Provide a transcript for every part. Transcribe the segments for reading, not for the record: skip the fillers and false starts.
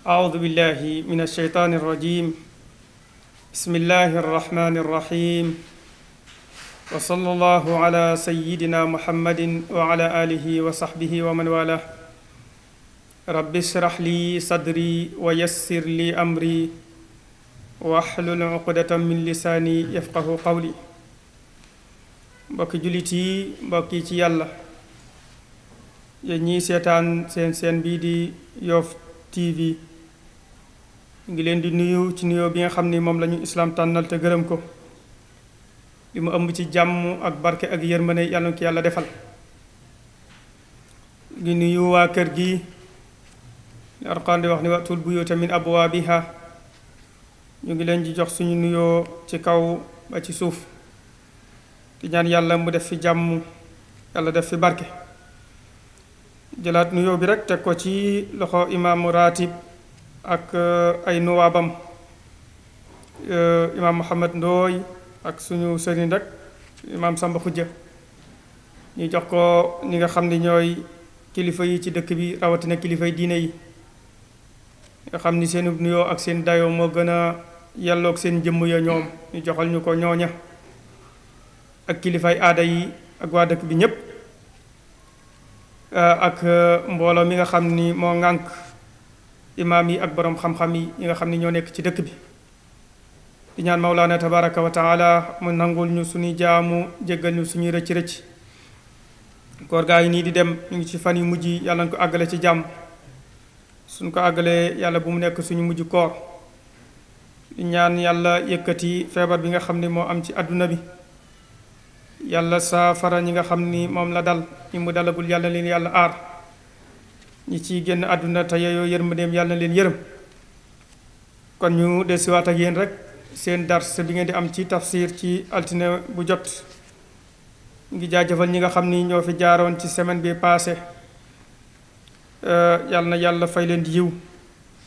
أعوذ بالله من الشيطان الرجيم بسم الله الرحمن الرحيم وصلى الله على سيدنا محمد وعلى آله وصحبه ومن والاه رب اشرح لي صدري ويسر لي أمري واحلل عقدة من لساني يفقه قولي mbokki jullit yi mbokk yi ci yàlla yéen ñii seetaan seen bii di Yoff TV ngi leen di nuyu ci nuyoo bi nga xam ni moom lañu islaam tànnal te gërëm ko li mu ëmb ci jàmm ak barke ak yërmande yàlla na ko yàlla defal ngi nuyu waa kër gi Alxuraan di wax ni watul buyuuta min abwaabiha ñu ngi leen di jox suñu nuyoo ci kaw ba ci suuf di ñaan yàlla mu def fi jàmm yàlla def fi barke jëlaat nuyoo bi rek teg ko ci loxo imaamu ratib ak ay nuwaabam imaam Muhammad Ndooy ak suñu sëriñ rek imaam Samba Xujja ñu jox ko ñi nga xam ni ñooy kilifa yi ci dëkk bi rawatina kilifa yi diine yi nga xam ni seen nuyoo ak seen dayoo moo gën a yelloog seen jëmm ya ñoom ñu joxal ñu ko ñooña ak kilifay aada yi ak waa dëkk bi ñépp ak mbooloo mi nga xam ni moo ŋànk imaam yi ak boroom xam-xam yi nga xam ni ñoo nekk ci dëkk bi di ñaan mawlaana tabaraka wa taala mu nangul ñu suñuy jaamu jéggal ñu suñuy rëcc-rëcc koor gaa yi nii di dem ñu ngi ci fan yu mujj yi yàlla na ko àggale ci jàmm suñ ko àggalee yàlla bu mu nekk suñu mujj koor di ñaan yàlla yëkkati feebar bi nga xam ni moo am ci àdduna bi yàlla saafara ñi nga xam ni moom la dal ñi mu dalagul yàlla leen yàlla aar ñi ciy génn àdduna te yeyoo yërmandeem yàlla leen yërëm kon ñu desiwaat ak yéen rek seen dars bi ngeen di am ci tafsir ci altine bu jot ngi jaajëfal ñi nga xam ni ñoo fi jaaroon ci semaine bi passé yàlla na yàlla fay leen di yiw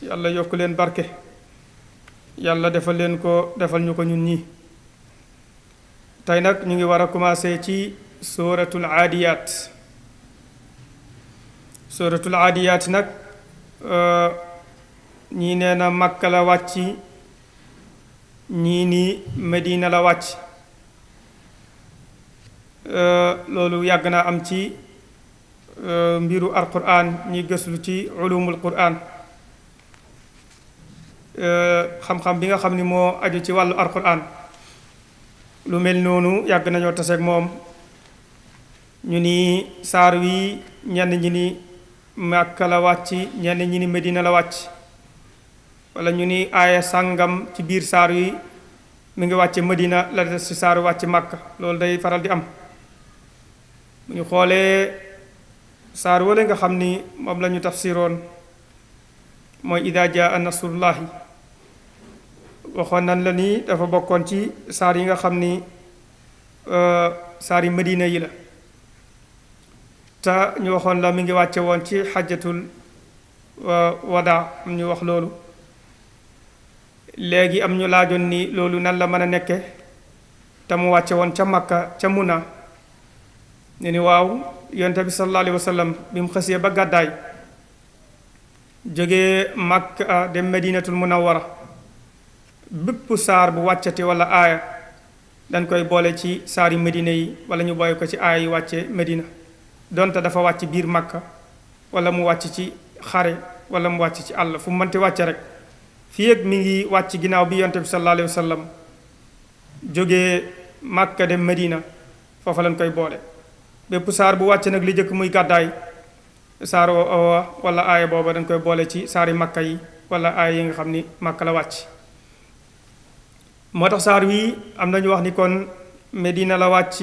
yàlla yokk leen barke yàlla defal leen ko defal ñu ko ñun ñii tey nag ñu ngi war a commencé ci suratul aadiyaat suratul aadiyaat nag ñii nee na Makka la wàcc ñii ni Medina la wàcc loolu yàgg naa am ci mbiru alquran ñi gëslu ci ulumul quran xam-xam bi nga xam ni moo aju ci wàllu alquran lu mel noonu yàgg nañoo taseeg moom ñu ni saar wi ñenn ñi ni Makka la wàcc ñenn ñi ni Medina la wàcc wala ñu ni aaya sàngam ci biir saar wi mi ngi wàcce Medina la des ci saar wi wàcc Makka loolu day faral di am bu ñu xoolee saar wala nga xam ni moom la ñu tafsiroon mooy idaa jaa nasrullahi waxoon nan la ni dafa bokkoon ci saar yi nga xam ni saar yi Medina yi la te ñu waxoon la mi ngi wàcce woon ci xajjatul wadaa am ñu wax loolu léegi am ñu laajoon ni loolu nan la mën a nekke te mu wàcce woon ca Makka ca Muna ne ni waaw yonent bi sallallahu alayhi wa sallam bi mu xësee ba gàddaay jógee Makka dem Medinatul Munawwara bépp saar bu wàccati wala aaya dañ koy boole ci saar yi Medina yi wala ñu boole ko ci aaya yi wàcce Medina donte dafa wàcc biir Makka wala mu wàcc ci xare wala mu wàcc ci àll fu mu mënti wàcce rek fii ak mi ngi wàcc ginnaaw bi yonent bi sallallahu alayhi wa sallam jógee Makka dem Medina foofa lañ koy boole bépp saar bu wàcc nag li jëkk muy gàddaay saar wala aaya booba dañ koy boole ci saari Makka yi wala aaya yi nga xam ni Makka la wàcc moo tax saar wi am na ñu wax ni kon Medina la wàcc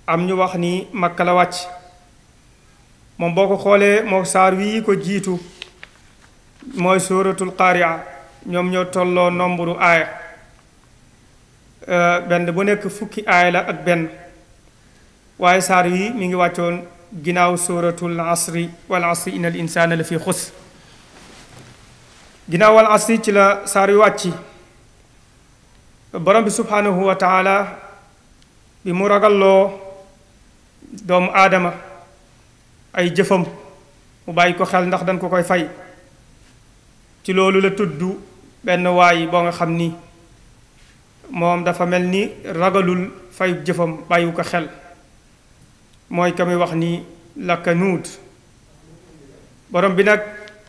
am ñu wax ni Makka la wàcc moom boo ko xoolee moo saar wi ko jiitu mooy suratul qaari'a ñoom ñoo tolloo nombre aaya benn bu nekk fukki aaya la ak benn waaye saar wi mi ngi wàccoon ginnaaw suratul asri wal asri innal insaana la fi xus ginnaaw wal asri ci la saar wi wàcc borom bi subhanahu wa taala bi mu ragalloo doomu aadama ay jëfam mu bàyyi ko xel ndax dañ ko koy fay ci loolu la tudd benn waay boo nga xam ni moom dafa mel ni ragalul fayu jëfam bàyyiwu ko xel mooy ka muy wax ni Lakanuud borom bi nag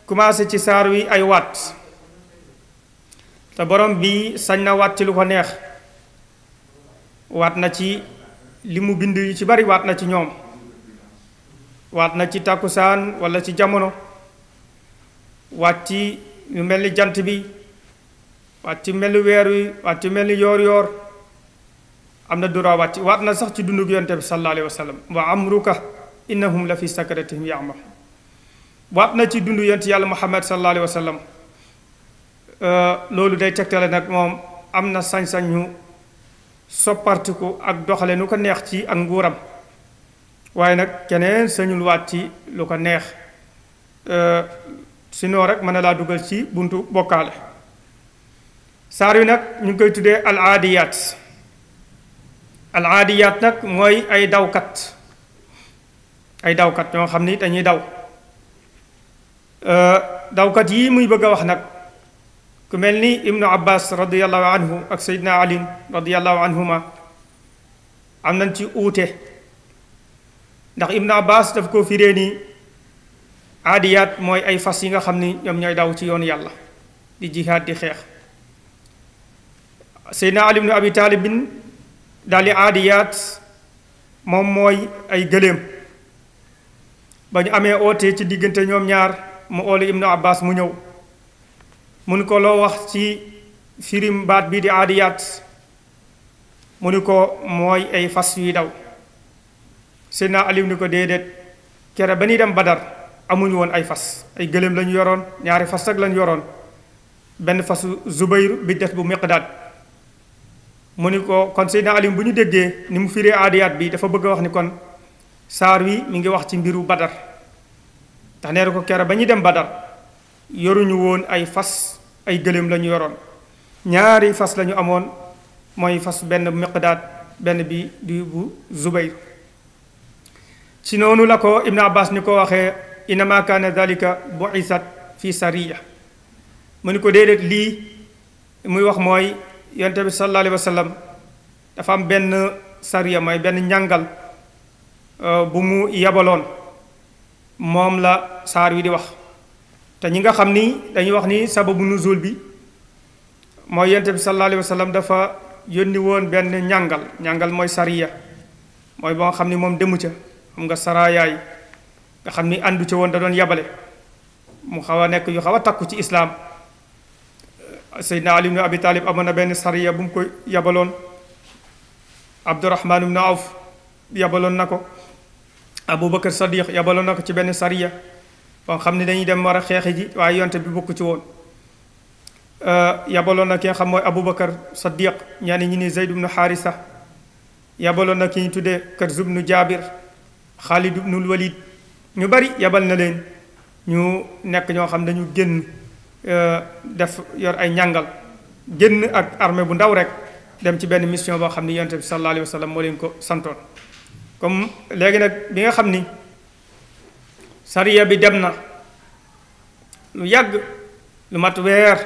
commencé ci saar wi ay waat te borom bi sañ na waat ci lu ko neex waat na ci li mu bind yu ci bari waat na ci ñoom waat na ci tàkkusaan wala ci jamono waat ci yu mel ni jant bi waat ci mel ni weer wi waat ci mel ni yoor yoor am na dura waat ci waat na sax ci dundug yonte bi sallallahu alayhi wa sallam wa amruka innahum la fi sakratihim ya'mah waat na ci dundu yonte yàlla muhammad sallallahu alayhi wa sallam loolu day tegtale nag moom am na sañ-sañu soppartiku ak doxale nu ko neex ci ak nguuram waaye nag keneen sañul waat ci lu ko neex sinon rek mën na laa dugal ci buntu bokkaale saar wi nag ñu ngi koy tuddee al aadiyaat nag mooy ay dawkat ñoo xam ni dañuy daw dawkat yi muy bëgg a wax nag ku mel ni ibnu abbas radiallahu anhu ak seydina ali radiallahu anhuma am nañ ci uute ndax ibnu abbas daf ko firee ni aadiyaat mooy ay fas yi nga xam ni ñoom ñooy daw ci yoonu yàlla di jihaad di xeex seydina ali ibnu abi taalibin daal di aadiyaat moom mooy ay gëléem ba ñu amee oote ci diggante ñoom ñaar mu oolu ibnu abbas mu ñëw mu ni ko loo wax ci firim baat bii di aadiyaat mu ni ko mooy ay fas yuy daw seydina ali ni ko déedéet kere ba ñuy dem badar amuñu woon ay fas ay gëléem lañu yoroon ñaari fas rek lañu yoroon benn fasu zubayr bi des bu miqdaad mu ni ko kon seydina ali bu ñu déggee ni mu firee aadiyaat bi dafa bëgg a wax ni kon saar wi mi ngi wax ci mbiru badar ndax nee na ko kere ba ñuy dem badar yoruñu woon ay fas ay gëléem lañu yoroon ñaari fas lañu amoon mooy fas benn miqdaad benn bi di bu zubayr ci noonu la ko ibnu abbas ni ko waxee innama kaana dalika bu'isat fi sariya mu ni ko déedéet lii muy wax mooy yonte bi sallallahu alayhi wa sallam dafa am benn sariya mooy benn njàngal bu mu yabaloon moom la saar wi di wax te ñi nga xam ni dañuy wax ni sababu nuzul bi mooy yonte bi sallallahu alayhi wa sallam dafa yónni woon benn njàngal mooy sariya mooy boo xam ni moom demu ca xam nga saraayaay nga xam ni àndu ca woon da doon yabale mu xaw a nekk yu xaw a takku ci islaam seydna ali ibn abi talib amoon na benn sariya bu mu ko yabaloon abdurahman ibn awf yabaloon na ko abubakar sadiq yabaloon na ko ci benn sariya boo xam ne dañuy dem war a xeexi ji waaye yonte bi bokk ci woon yabaloon na ki nga xam mooy abubakar sadiq ñaani ñi ni zeyd ibnu xaarisa yabaloon na ki ñu tuddee Karz ibnu jaabir xaalid ibnul walid ñu bari yabal na leen ñu nekk ñoo xam dañu génn def yor ay njàngal génn ak armée bu ndaw rek dem ci benn mission boo xam ni yonte bi sallallahu alayhi wa sallam moo leen ko santoon comme léegi nag bi nga xam ni sariya bi dem na lu yàgg lu mat weer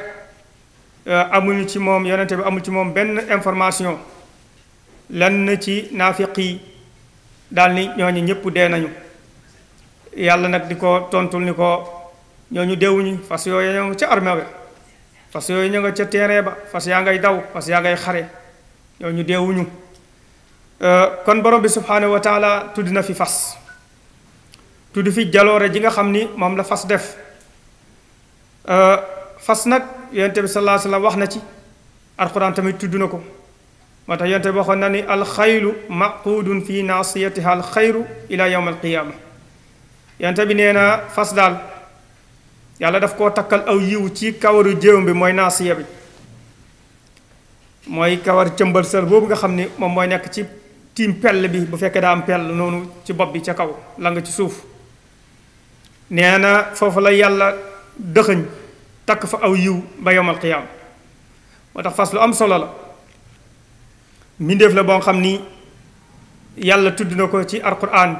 amuñu ci moom yonente bi amul ci moom benn information lenn ci naafiq yi daal ni ñooñu ñëpp dee nañu yàlla nag di ko tontul ni ko ñooñu deewuñu fas yooyu ñoo nga ca armée ba fas yooyu ñoo nga ca terrain ba fas yaa ngay daw fas yaa ngay xare ñooñu deewuñu kon borom bi subhanahu wa taala tudd na fi fas tudd fi jaloore ji nga xam ni moom la fas def fas nag yonente bi sallallahu alayhi wa sallam wax na ci alquran tamit tudd na ko moo tax yonente bi waxoon na ni alxaylu maqudun fi naasiyatiha alxayru ila yawm alqiyama yonente bi nee na fas daal yàlla daf koo takkal aw yiw ci kawaru jéewam bi mooy naasiya bi mooy kawar cëmbal sër boobu nga xam ni moom mooy nekk ci tiim pell bi bu fekkee daa am pell noonu ci bopp bi ca kaw la nga ci suuf nee na foofu la yàlla dëxëñ takk fa aw yiw ba yawmal qiyaama moo tax fas lu am solo la mbindeef la boo xam ni yàlla tudd na ko ci alquran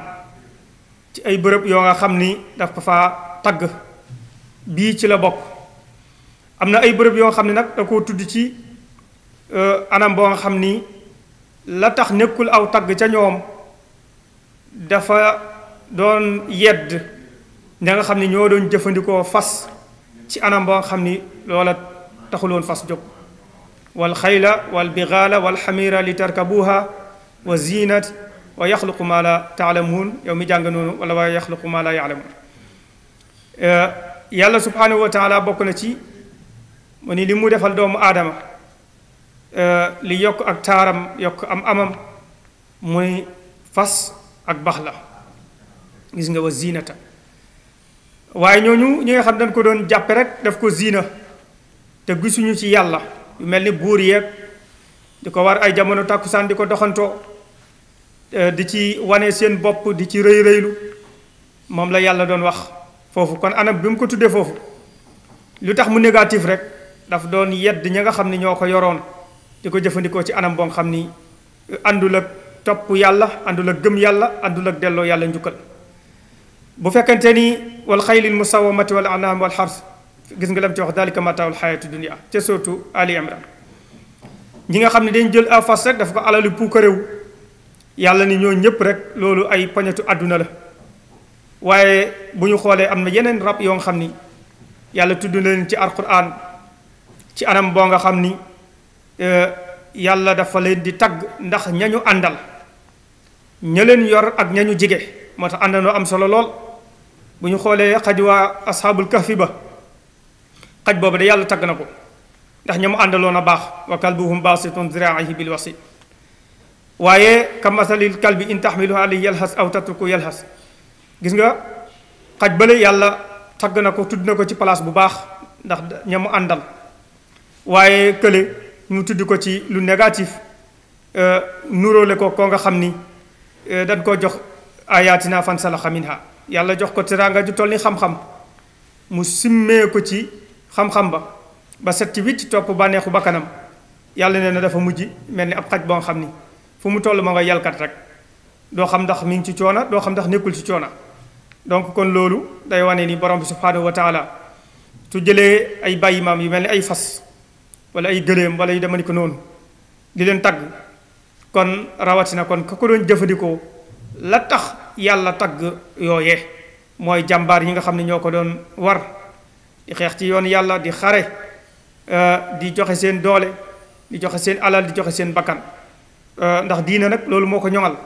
ci ay bërëb yoo nga xam ni daf ko faa tagg bii ci la bokk am na ay bërëb yoo xam ne nag da koo tudd ci anam boo nga xam ni la tax nekkul aw tagg ca ñoom dafa doon yedd ña nga xam ni ñoo doon jëfandikoo fas ci anam boo nga xam ni loola taxuloon fas jóg wal xayla wal bigaala wal xamira li tarkabuha wa zinat wa yaxluqu ma la taalamuun yow mi jàng noonu wala wa yaxluqu ma la yaalamuun yàlla subhanahu wa taala bokk na ci mu ni li mu defal doomu aadama li yokk ak taaram yokk am amam muy fas ak bax la gis nga wa zinata waaye ñooñu ñi nga xam dañ ko doon jàppe rek daf ko zina te gisuñu ci yàlla yu mel ni buur yeeg di ko war ay jamono tàkkusaan di ko doxantoo di ci wane seen bopp di ci rëy rëylu moom la yàlla doon wax foofu kon anam bi mu ko tuddee foofu lu tax mu négatif rek daf doon yedd ña nga xam ni ñoo ko yoroon di ko jëfandikoo ci anam boo nga xam ni àndul ak topp yàlla àndul ak gëm yàlla àndul ak delloo yàlla njukkal bu fekkente ni wal xaylil musawamati wal anam wal xars gis nga lam ci wax dalika mataawul xayatu dunia ca surtout Ali Imran ñi nga xam ne dañ jël aw fas rek dafa ko alalu puukaréew yàlla ni ñoo ñëpp rek loolu ay poñetu àdduna la waaye bu ñu xoolee am na yeneen rab yoo nga xam ni yàlla tudd na leen ci alquran ci anam boo nga xam ni yàlla dafa leen di tagg ndax ñañu àndal ña leen yor ak ñañu jige moo tax àndandoo am solo lool bu ñu xoolee xaj waa asxaabul kahfi ba xaj boobu de yàlla tagg na ko ndax ña mu àndaloon a baax wa kalbuhum baasitun ziraa'ihi bil wasit waaye ka masalil kalbi in taxmilu alayhi yalhas aw tatruku yalhas gis nga xaj bale yàlla tagg na ko tudd na ko ci place bu baax ndax ña mu àndal waaye kële mu tudd ko ci lu négatif nuróole ko koo nga xam ni dañ koo jox ayatina fan salaxa minha yàlla jox ko teraanga ju toll ni xam-xam mu simmee ko ci xam-xam ba set ci wicc topp bànneexu bakkanam yàlla nee na dafa mujj mel ni ab xaj boo nga xam ni fu mu toll ma nga yalkat rek doo xam ndax mi ngi ci coona doo xam ndax nekkul ci coona donc kon loolu day wane ni borom bi subhanahu wa taala su jëlee ay bàyyi maam yu mel ni ay fas wala ay gëléem wala yu dema ni ko noonu di leen tagg kon rawatina kon ka ko doon jëfandikoo la tax yàlla tagg yooyee mooy jàmbaar yi nga xam ne ñoo ko doon war di xeex ci yoon yàlla di xare di joxe seen doole di joxe seen alal di joxe seen bakkan ndax diine nag loolu moo ko ñoŋal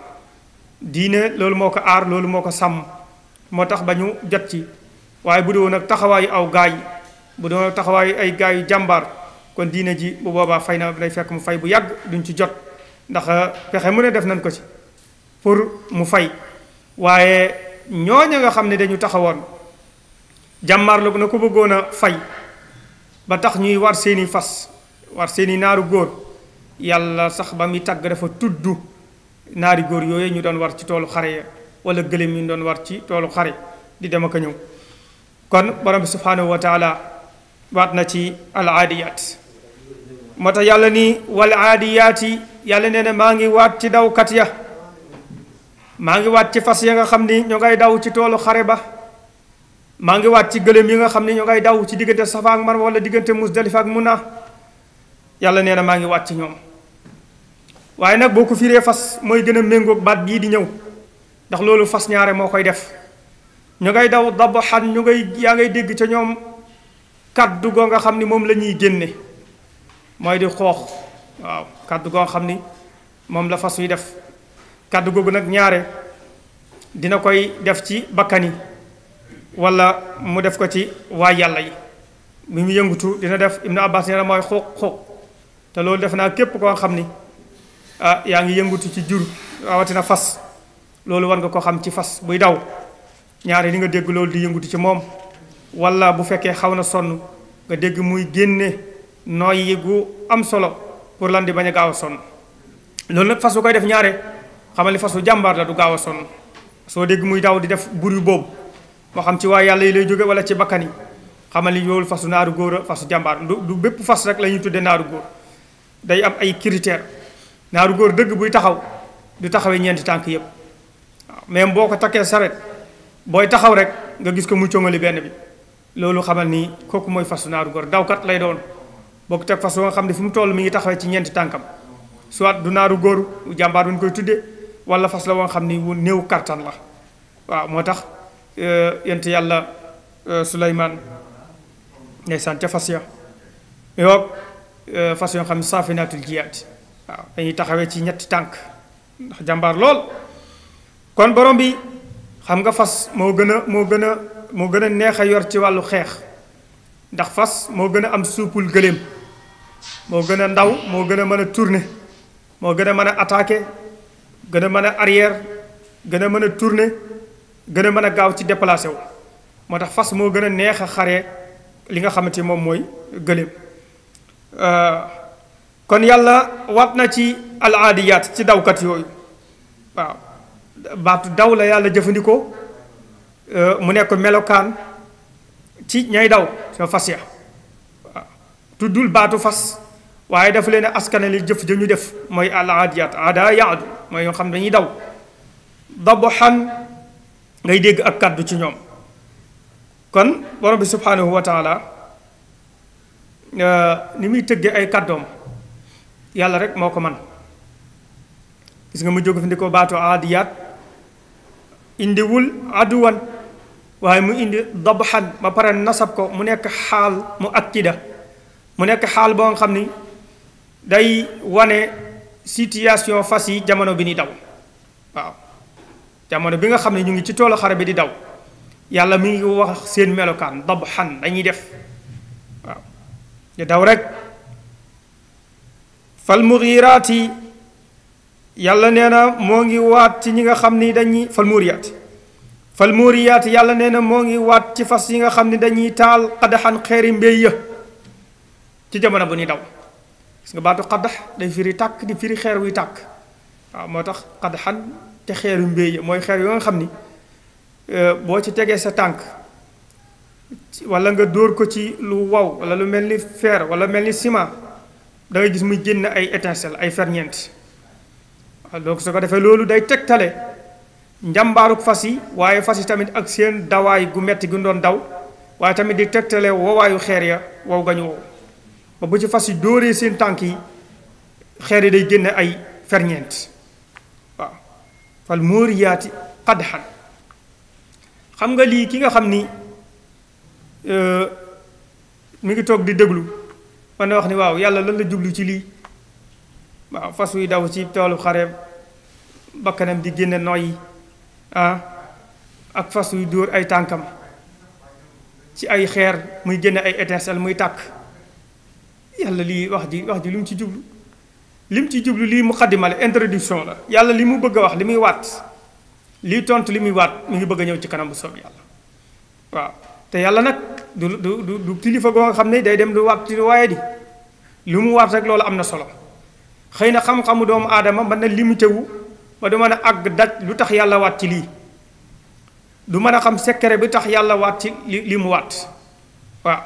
diine loolu moo ko aar loolu moo ko sàmm moo tax ba ñu jot ci waaye bu doon nag taxawaayu aw gaay bu doon taxawaayu ay gaay yu jàmbaar kon diine ji bu boobaa fay na day fekk mu fay bu yàgg duñ ci jot ndax pexe mu ne def nañ ko ci pour mu fay waaye ñooña nga xam ne dañu taxawoon jàmbaar la na ko bëggoon a fay ba tax ñuy war seeni fas war seeni naaru góor yàlla sax ba muy tàgg dafa tudd naari góor yooyu ñu doon war ci toolu xare ya wala gëléem yi ñu doon war ci toolu xare di dem ak a ñëw kon borom bi subhanahu wa taala waat na ci al aadiyaat moo tax yàlla ni wal aadiyaati yàlla nee na maa ngi waat ci dawkat ya maa ngi waat ci fas ya nga xam ni ñoo ngay daw ci toolu xare ba maa ngi waat ci gëléem yi nga xam ni ñoo ngay daw ci diggante Safa ak Marwa wala diggante Musdalifa ak Muna yàlla nee na maa ngi waat ci ñoom waaye nag boo ko firee fas mooy gën a méngoog baat bii di ñëw ndax loolu fas ñaare moo koy def ñu ngay daw dabaxan ñu ngay yaa ngay dégg ca ñoom kaddu goo nga xam ni moom la ñuy génne mooy di xoox waaw kaddu goo nga xam ni moom la fas yu def kaddu googu nag ñaare dina koy def ci bakkan yi wala mu def ko ci waa yàlla yi bi mu yëngutu dina def Ibnu Abbas nee na mooy xoox xoox te loolu def naa képp koo xam ni yaa ngi yëngutu ci jur rawatina fas loolu war nga ko xam ci fas buy daw ñaare li nga dégg loolu di yëngutu ci moom wala bu fekkee xaw na sonn nga dégg muy génne nooy gu am solo pour lan di bañ a gaaw a sonn loolu nag fas bu koy def ñaare xamal ni fasu jàmbaar la du gaaw a sonn soo dégg muy daw di def buri boobu moo xam ci waa yàlla yi lay jóge wala ci bakkan yi xamal ni loolu fasu naaru góor a fasu jàmbaar du bépp fas rek la ñuy tudde naaru góor day am ay critères naaru góor dëgg buy taxaw du taxawee ñeenti tànk yépp waaw même boo ko takkee saret booy taxaw rek nga gis ko mu coŋali benn bi loolu xamal ni kooku mooy fasu naaru góor dawkat lay doon bokk teg fas nga xam ne fi mu toll mi ngi taxawee ci ñeenti tànkam soit du naaru góor jàmbaar bu ñu koy tuddee wala fas la woo xam ni wu néew kartan la waaw moo tax yent yàlla Suleymaan ndeysaan ca fas ya yoog fas yoo xam ne saafinatul jiyaad waaw dañuy taxawee ci ñetti tànk ndax jàmbaar lool kon borom bi xam nga fas moo gën a neex a yor ci wàllu xeex ndax fas moo gën a am suupul gëléem moo gën a ndaw moo gën a mën a tourner moo gën a mën a attaquer gën a mën a arrière gën a mën a tourner gën a mën a gaaw ci déplacé wu moo tax fas moo gën a neex a xare li nga xamante moom mooy gëléem kon yàlla waat na ci al aadiyaat ci dawkat yooyu waaw baatu daw la yàlla jëfandikoo mu nekk melokaan ci ñay daw sa fas ya waaw tuddul baatu fas waaye dafa leen askanale jëf ja ñu def mooy al aadiyaat aada yaadu mooy yoo xam ne dañuy daw daboxan ngay dégg ak kàddu ci ñoom kon borom bi subhanahu wa taala ni muy tëgge ay kàddoom yàlla rek moo ko man gis nga mu jóge fi ndi ko baatu aadiyaat indiwul aduwan waaye mu indi dabaxan ba pare nasab ko mu nekk xaal mu akkida mu nekk xaal boo nga xam ni day wane situation fas yi jamono bi ni daw waaw jamono bi nga xam ne ñu ngi ci toolu xare bi di daw yàlla mi ngi wax seen melokaan dabaxan dañuy def waaw di daw rek fal mughiraati yàlla nee na moo ngi waat ci ñi nga xam ni dañuy fal muriyaat yàlla nee na moo ngi waat ci fas yi nga xam ni dañuy taal xadaxan xeeri mbéy ya ci jamono bu ñuy daw gis nga baatu xadax day firi tàkk di firi xeer wuy tàkk waaw moo tax xadaxan te xeeru mbéy ya mooy xeer yoo nga xam ni boo ci tegee sa tànk wala nga dóor ko ci lu wow wala lu mel ni fer wala mel ni ciment da ngay gis muy génn ay étincelle ay ferñeent waaw donc su ko defee loolu day tegtale njàmbaaruk fas yi waaye fas yi tamit ak seen dawaay gu metti gu doon daw waaye tamit di tegtale wowaayu xeer ya wow gañu wow ba bu ci fas yi dóoree seen tànk yi xeer yi day génne ay ferñeent waaw fal mooriyaati qadhan xam nga lii ki nga xam ni mi ngi toog di déglu man na wax ni waaw yàlla lan la jublu ci lii waaw fas wuy daw ci toolu xare bakkanam di génne noyyi ak fas wuy dóor ay tànkam ci ay xeer muy génne ay étincelle muy tàkk yàlla lii wax ji li mu ci jublu lii muqaddima la introduction la yàlla li mu bëgg a wax li muy waat lii tontu li muy waat mi ngi bëgg a ñëw ci kanam bu soob yàlla waaw te yàlla nag du kilifa goo nga xam ne day dem du waat ci waaye di li mu waat rek loolu am na solo xëy na xam-xamu doomu aadama mën na limité wu ba du mën a àgg daj lu tax yàlla waat ci lii du mën a xam secret bi tax yàlla waat ci li mu waat waaw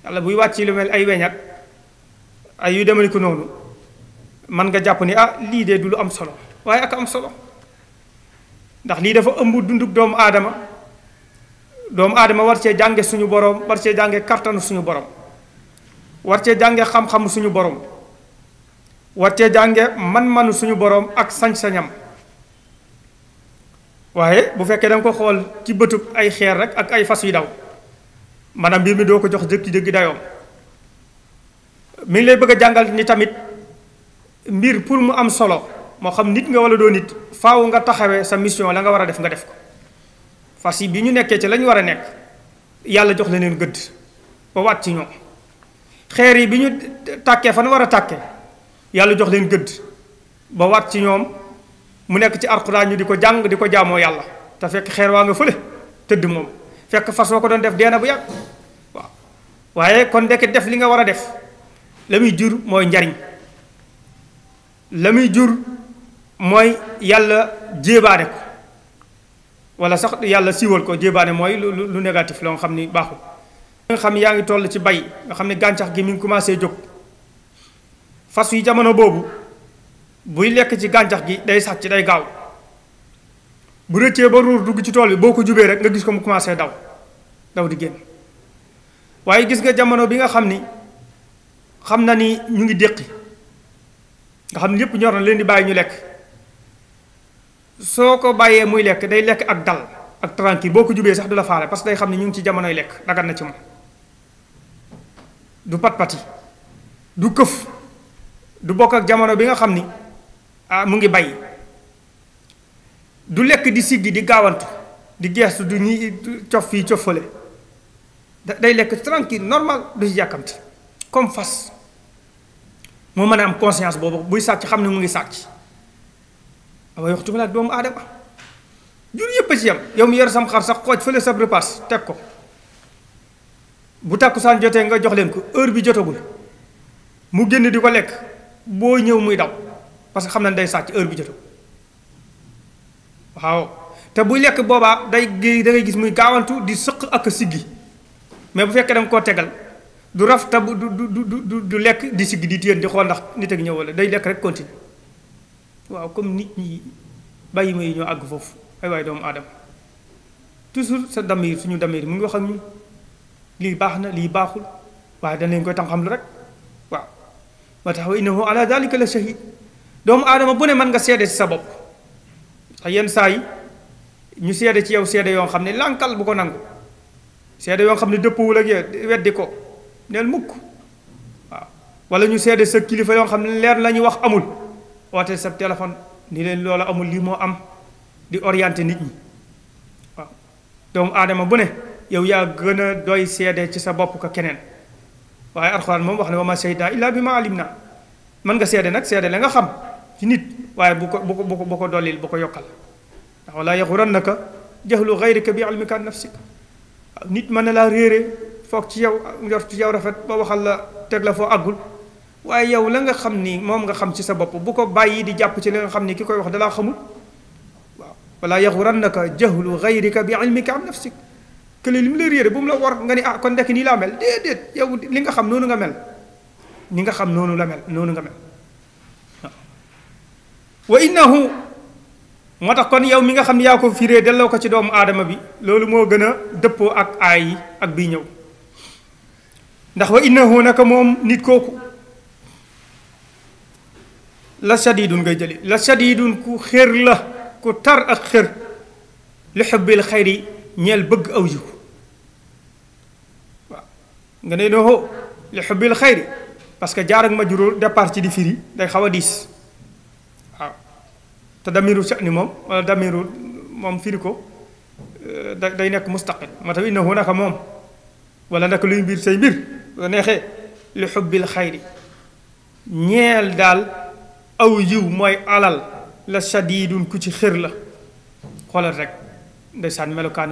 yàlla buy waat ci lu mel ay weñ ak ay yu demee ko noonu man nga jàpp ni lii de du lu am solo waaye ak am solo ndax lii dafa ëmb dunduk doomu aadama war cee jànge suñu borom war cee jànge kartanu suñu borom war cee jànge xam-xamu suñu borom war cee jànge man-manu suñu borom ak sañ-sañam waaye bu fekkee da nga ko xool ci bëtub ay xeer rek ak ay fas yu daw maanaam mbir mi doo ko jox dëgg dayoom mi ngi lay bëgg a jàngal ni tamit mbir pour mu am solo moo xam nit nga wala doo nit faaw nga taxawee sa mission la nga war a def nga def ko fas yi bi ñu nekkee ci lañu war a nekk yàlla jox leen gëdd ba waat ci ñoom xeer yi bi ñu tàkkee fan war a tàkkee yàlla jox leen gëdd ba waat ci ñoom mu nekk ci alxuraan ñu di ko jàng di ko jaamoo yàlla te fekk xeer waa nga fële tëdd moom fekk fas woo ko doon def deena bu yàgg waaw waaye kon ndekk def li nga war a def la muy jur mooy njariñ la muy jur mooy yàlla jéebaane ko wala sax yàlla siiwal ko jéebaane mooy lu négatif loo nga xam ni baaxul nga xam yaa ngi toll ci bay nga xam ne gàncax gi mi ngi commencé jóg fas yi jamono boobu buy lekk ci gàncax gi day sàcc day gaaw bu rëccee ba ruur dugg ci tool bi boo ko jubee rek nga gis ko mu commencé daw di génn waaye gis nga jamono bi nga xam ni xam na ni ñu ngi déqi nga xam ne lépp ñor na leen di bàyyi ñu lekk soo ko bàyyee muy lekk day lekk ak dal ak tranquille boo ko jubee sax du la faale parce que day xam ne ñu ngi ci jamonoy lekk dagat na ci moom du pat-pati du këf du bokk ak jamono bi nga xam ni mu ngi bay du lekk di siggi di gaawantu di geestu du ñi cof fii cof fële day lekk tranquille normal du ci yàkkamti comme fas moo mën a am conscience boobu buy sàcc xam ne mu ngi sàcc waaye waxtu la doomu aadama jur yépp a ci yam yow mi yor sam xar sax xooj fële sab repas teg ko bu tàkkusaan jotee nga jox leen ko heure bi jotagul mu génn di ko lekk boo ñëw muy daw parce que xam na day sàcc heure bi jotagul waaw te buy lekk boobaa da ngay gis muy gaawantu di sëq ak siggi mais bu fekkee da nga koo tegal du raf te du lekk di siggi di téen di xool ndax nit ak ñëw wala day lekk rek continue waaw comme nit ñi bàyyi ma yi ñoo àgg foofu ay waay doomu aadama toujours sa damir suñu damir mu ngi wax ak ñun lii baax na lii baaxul waaye dañ leen koy tam xam lu rek waaw moo tax wa innahu ala dalika la shahid doomu aadama bu ne mën nga seede ci sa bopp ndax yenn saa yi ñu seede ci yow seede yoo xam ne lànkal bu ko nangu seede yoo xam ne dëppwul ak yow weddi ko neel mukk waaw wala ñu seede sa kilifa yoo xam ne leer la ñuy wax amul woote sa téléphone ni leen loola amul lii moo am di orienté nit ñi waaw doomu aadama bu ne yow yaa gën a doy seede ci sa bopp ko keneen waaye alxuraan moom wax ne wa ma shahidna illa bi ma alim na mën nga seede nag seede la nga xam ci nit waaye bu ko dollil bu ko yokkal ndax wala yaxurannaka jahlu gayrika bi ilmika an nafsik waaw nit mën na laa réere foog ci yow njort ci yow rafet ba waxal la teg la foo àggul waaye yow la nga xam ni moom nga xam ci sa bopp bu ko bàyyi di jàpp ci li nga xam ni ki koy wax dalaa xamul waaw wala yaxurannaka jahlu gayrika bi ilmika an nafsik kële li mu la réere bu mu la war nga ni kon ndekk nii laa mel déedéet yow li nga xam noonu nga mel ni nga xam noonu la mel noonu nga mel waaw wa innahu moo tax kon yow mi nga xam ne yaa ko firee delloo ko ci doomu aadama bi loolu moo gën a dëppoo ak aay yi ak bii ñëw ndax wa innahu naka moom nit kooku la shadidun ngay jëli la shadidun ku xër la ku tar ak xër li xubbil xayri ñeel bëgg aw yiw waaw nga ne noo li xubbil xayri parce que jaar ak majruur départ ci di firi day xaw a diis waaw te damiru sha'ni moom wala damiru moom firi ko day nekk mustaqil moo tax innahu naka moom wala naka luy mbir say mbir la neexee li xubbil xayri ñeel daal aw yiw mooy alal la shadidun ku ci xër la xoolal rek ndeysaan melokaan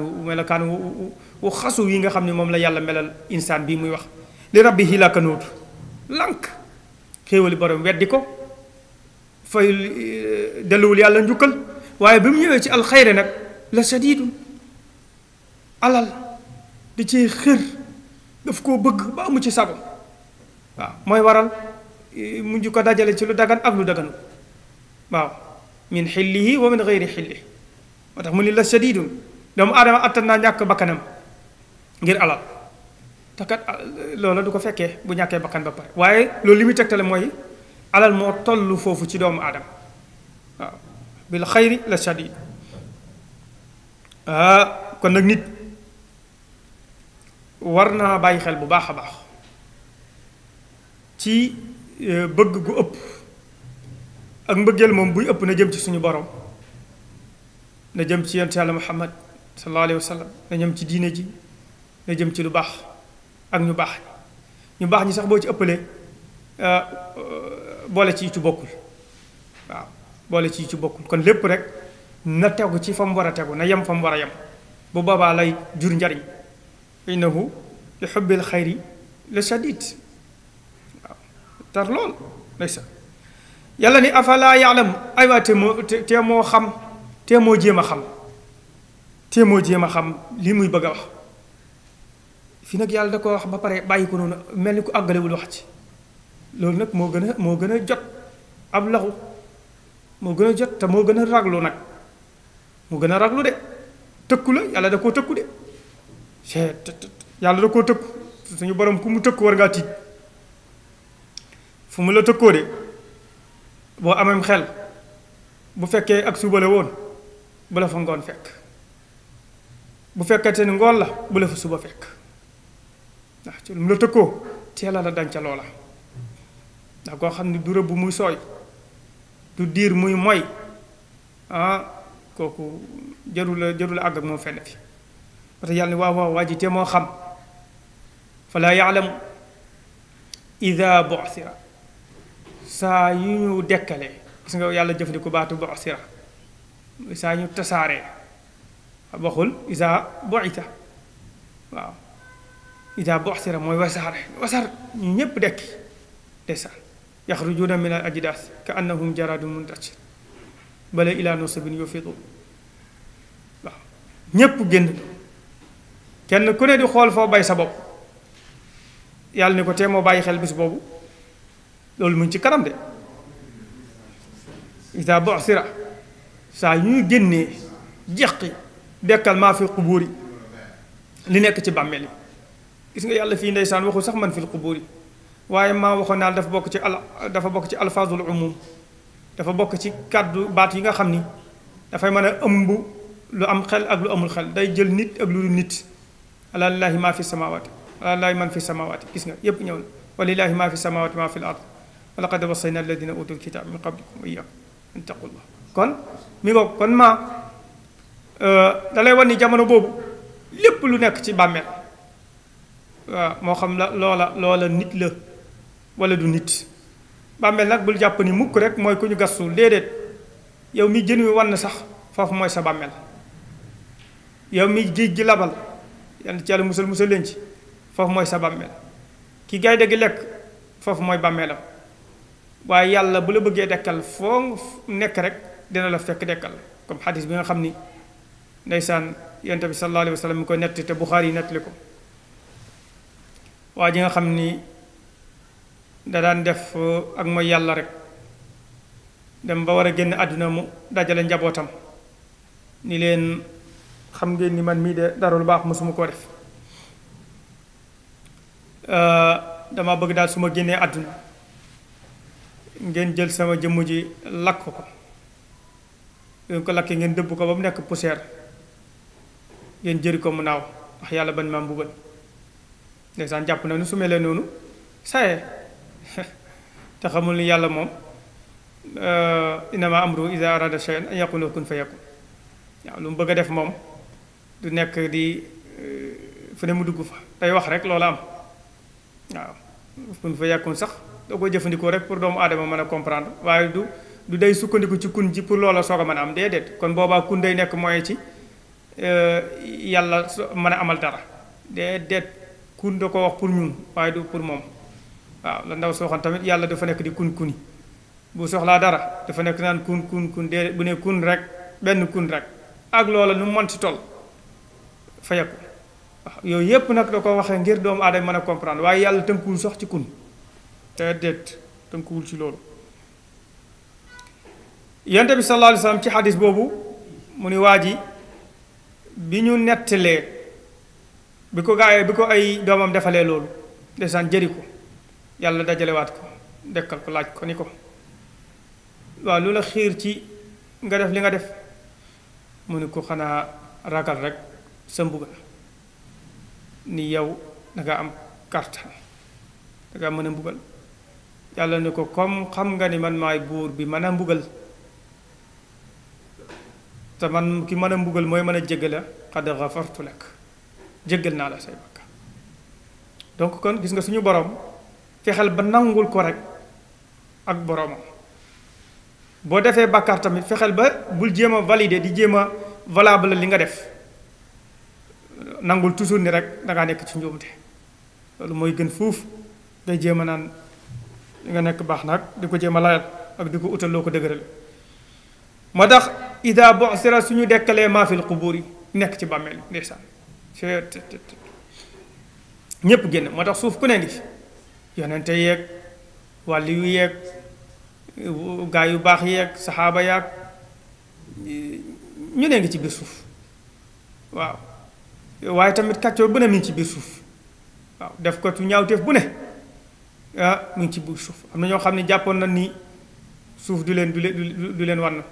wu xasu wi nga xam ne moom la yàlla melal insaan bii muy wax li rabbihi lakanuut lànk xéewali borom weddi ko fay delluwul yàlla njukkal waaye bi mu ñëwee ci alxayre nag la shadidun alal di ci xër daf koo bëgg ba amu ci sago waaw mooy waral mujj ko dajale ci lu dagan ak lu daganu waaw min xillihi wa min gayri xillihi moo tax mu ni la shadidun doomu aadama attan naa ñàkk bakkanam ngir alal te kat loola du ko fekkee bu ñàkkee bakkan ba pare waaye loolu li muy tegtale mooy alal moo toll foofu ci doomu aadama waaw bil xayri la shadid kon nag nit war naa bàyyi xel bu baax a baax ci bëgg gu ëpp ak mbëggeel moom buy ëpp na jëm ci suñu borom na jëm ci yonent yàlla Muhammad sallallahu alayhi wa sallam na jëm ci diine ji na jëm ci lu baax ak ñu baax ñi sax boo ci ëppalee boole ci ci bokkul waaw boole ci bokkul kon lépp rek na tegu ci fa mu war a tegu na yem fa mu war a yem bu boobaa lay jur njariñ innahu li xubbil xayri la shadid waaw tar lool ndeysaan yàlla ni afala yaalam ay waa te moo xam te moo jéem a xam lii muy bëgg a wax fii nag yàlla da ko wax ba pare bàyyi ko noonu mel ni ku àggalewul wax ci loolu nag moo gën a jot ab laxu moo gën a jot te moo gën a raglu nag moo gën a raglu de tëkku la yàlla da koo tëkku de yàlla da koo tëkku suñu borom ku mu tëkk war ngaa tiit fu mu la tëkkoo de boo amee xel bu fekkee ak suba la woon bu la fa ngoon fekk bu fekkete ni ngoon la bu la fa suba fekk ndax ci lu mu la tëkkoo teela la danca loola ndax koo xam ne du rëbb muy sooy du diir muy moy kooku jarul la àgg ak moom fenn fi parce que yàlla ni waaw waa ji te moo xam falaa yaalamu ida bu'thira saa yu ñu dekkalee gis nga yàlla jëfandikoo baatu bu'thira saa ñu tasaaree waxul ida bu'ita waaw ida bu'thira mooy wasar ñu ñépp dekki ndeysaan yaxrujuuna min al ajdaas ka annahum jaraadun muntashir bala ila nusubin yufidu waaw ñépp génn kenn ku ne di xool foo bay sa bopp yàlla ni ko tee moo bàyyi xel bis boobu loolu mu ngi ci kanam de ida bu'thira saa ñuy génnee jeqi dekkal maa fi qubuur yi li nekk ci bàmmeel yi gis nga yàlla fii ndeysaan waxul sax man fil qubuur yi waaye maa waxoon naa dafa bokk ci alfaazul umum dafa bokk ci kàddu baat yi nga xam ni dafay mën a ëmb lu am xel ak lu amul xel day jël nit ak lu dul nit ala lillahi maa fi samaawaati ala lillahi man fi samaawaati gis nga yépp ñëw na wa lillahi maa fi samaawaati maa fi l ard wa laqad wassayna alladina utul kitab min qablikum wa iyyakum an taqullah kon mi ngo kon da lay wan ni jamono boobu lépp lu nekk ci bàmmeel waaw moo xam la loola nit la wala du nit bàmmeel nag bul jàpp ni mukk rek mooy ku ñu gas suul déedéet yow mi jën wi wan sax foofu mooy sa bàmmeel yow mi géej gi labal yàlla ci yàlla musal leen ci foofu mooy sa bàmmeel ki gaynde gi lekk foofu mooy bàmmeelam waaye yàlla bu la bëggee dekkal foo nekk rek dina la fekk dekkal comme xadis bi nga xam ni ndeysaan yonent bi sallallahu alayhi wa sallam mi koy netti te Buxaari yi nettali ko waa ji nga xam ni da daan def ak mooy yàlla rek dem ba war a génn àdduna mu dajale njabootam ni leen xam ngeen ni man mii de dara lu baax mosuma koo def dama bëgg daal su ma génnee àdduna ngeen jël sama jëmm ji lakk ko ngeen ko lakkee ngeen dëbb ko ba mu nekk poussière ngeen jëri ko mu naaw ndax yàlla ban ma mbugal ndeysaan jàpp na nu su melee noonu saye te xamul ni yàlla moom innama amru iza arada shay'an an yaqula kun fayakun waaw lu mu bëgg a def moom du nekk di fu ne mu dugg fa day wax rek loola am waaw kun fayakun sax doo koy jëfandikoo rek pour doomu aadama mën a comprendre waaye du day sukkandiku ci kun ji pour loola soog a mën a am déedéet kon boobaa kun day nekk mooy ci yàlla mën a amal dara déedéet kun da ko wax pour ñun waaye du pour moom waaw la ndaw soo xam tamit yàlla dafa nekk di kun kuni bu soxlaa dara dafa nekk naan kun déedéet bu ne kun rek benn kun rek ak loola nu mu mën ci toll fayeku waaw yooyu yépp nag da ko waxee ngir doomu aadama mën a comprendre waaye yàlla tënkuwul sax ci kun te déet tënkuwul ci loolu yonent bi sallallahu alayhi wa sallam ci xadis boobu mu ni waa ji bi ñu nettalee bi ko ay doomam defalee loolu ndeysaan jëri ko yàlla dajalewaat ko dekkal ko laaj ko ni ko waaw lu la xiir ci nga def li nga def mu ni ko xanaa ragal rek sa mbugal ni yow danga am kàttan danga mën a mbugal yàlla ni ko comme xam nga ni man maay buur bi mën a mbugal te man ki mën a mbugal mooy mën a jéggale xad gafartu lak jéggal naa la say bakkaar donc kon gis nga suñu borom fexeel ba nangul ko rek ak boromam boo defee bàkkaar tamit fexeel ba bul jéem a valider di jéem a valable li nga def nangul toujours ni rek dangaa nekk ci njuumte loolu mooy gën fuuf ngay jéem a naan li nga nekk baax nag di ko jéem a layal ak di ko utal loo ko dëgëral moo tax ida bu'thira suñu dekkalee maa fil qubuur yi nekk ci bàmmeel ndeysaan ñépp génn moo tax suuf ku ne ngi fi yonente yeeg wàlli yu yeeg gaa yu baax yeeg saxaaba yaag ñu ne ngi ci biir suuf waaw waaye tamit kàccoor bu ne mi ngi ci biir suuf waaw def ko tu ñaawteef bu ne mu ngi ci biir suuf am na ñoo xam ne jàppoon na ni suuf du leen wan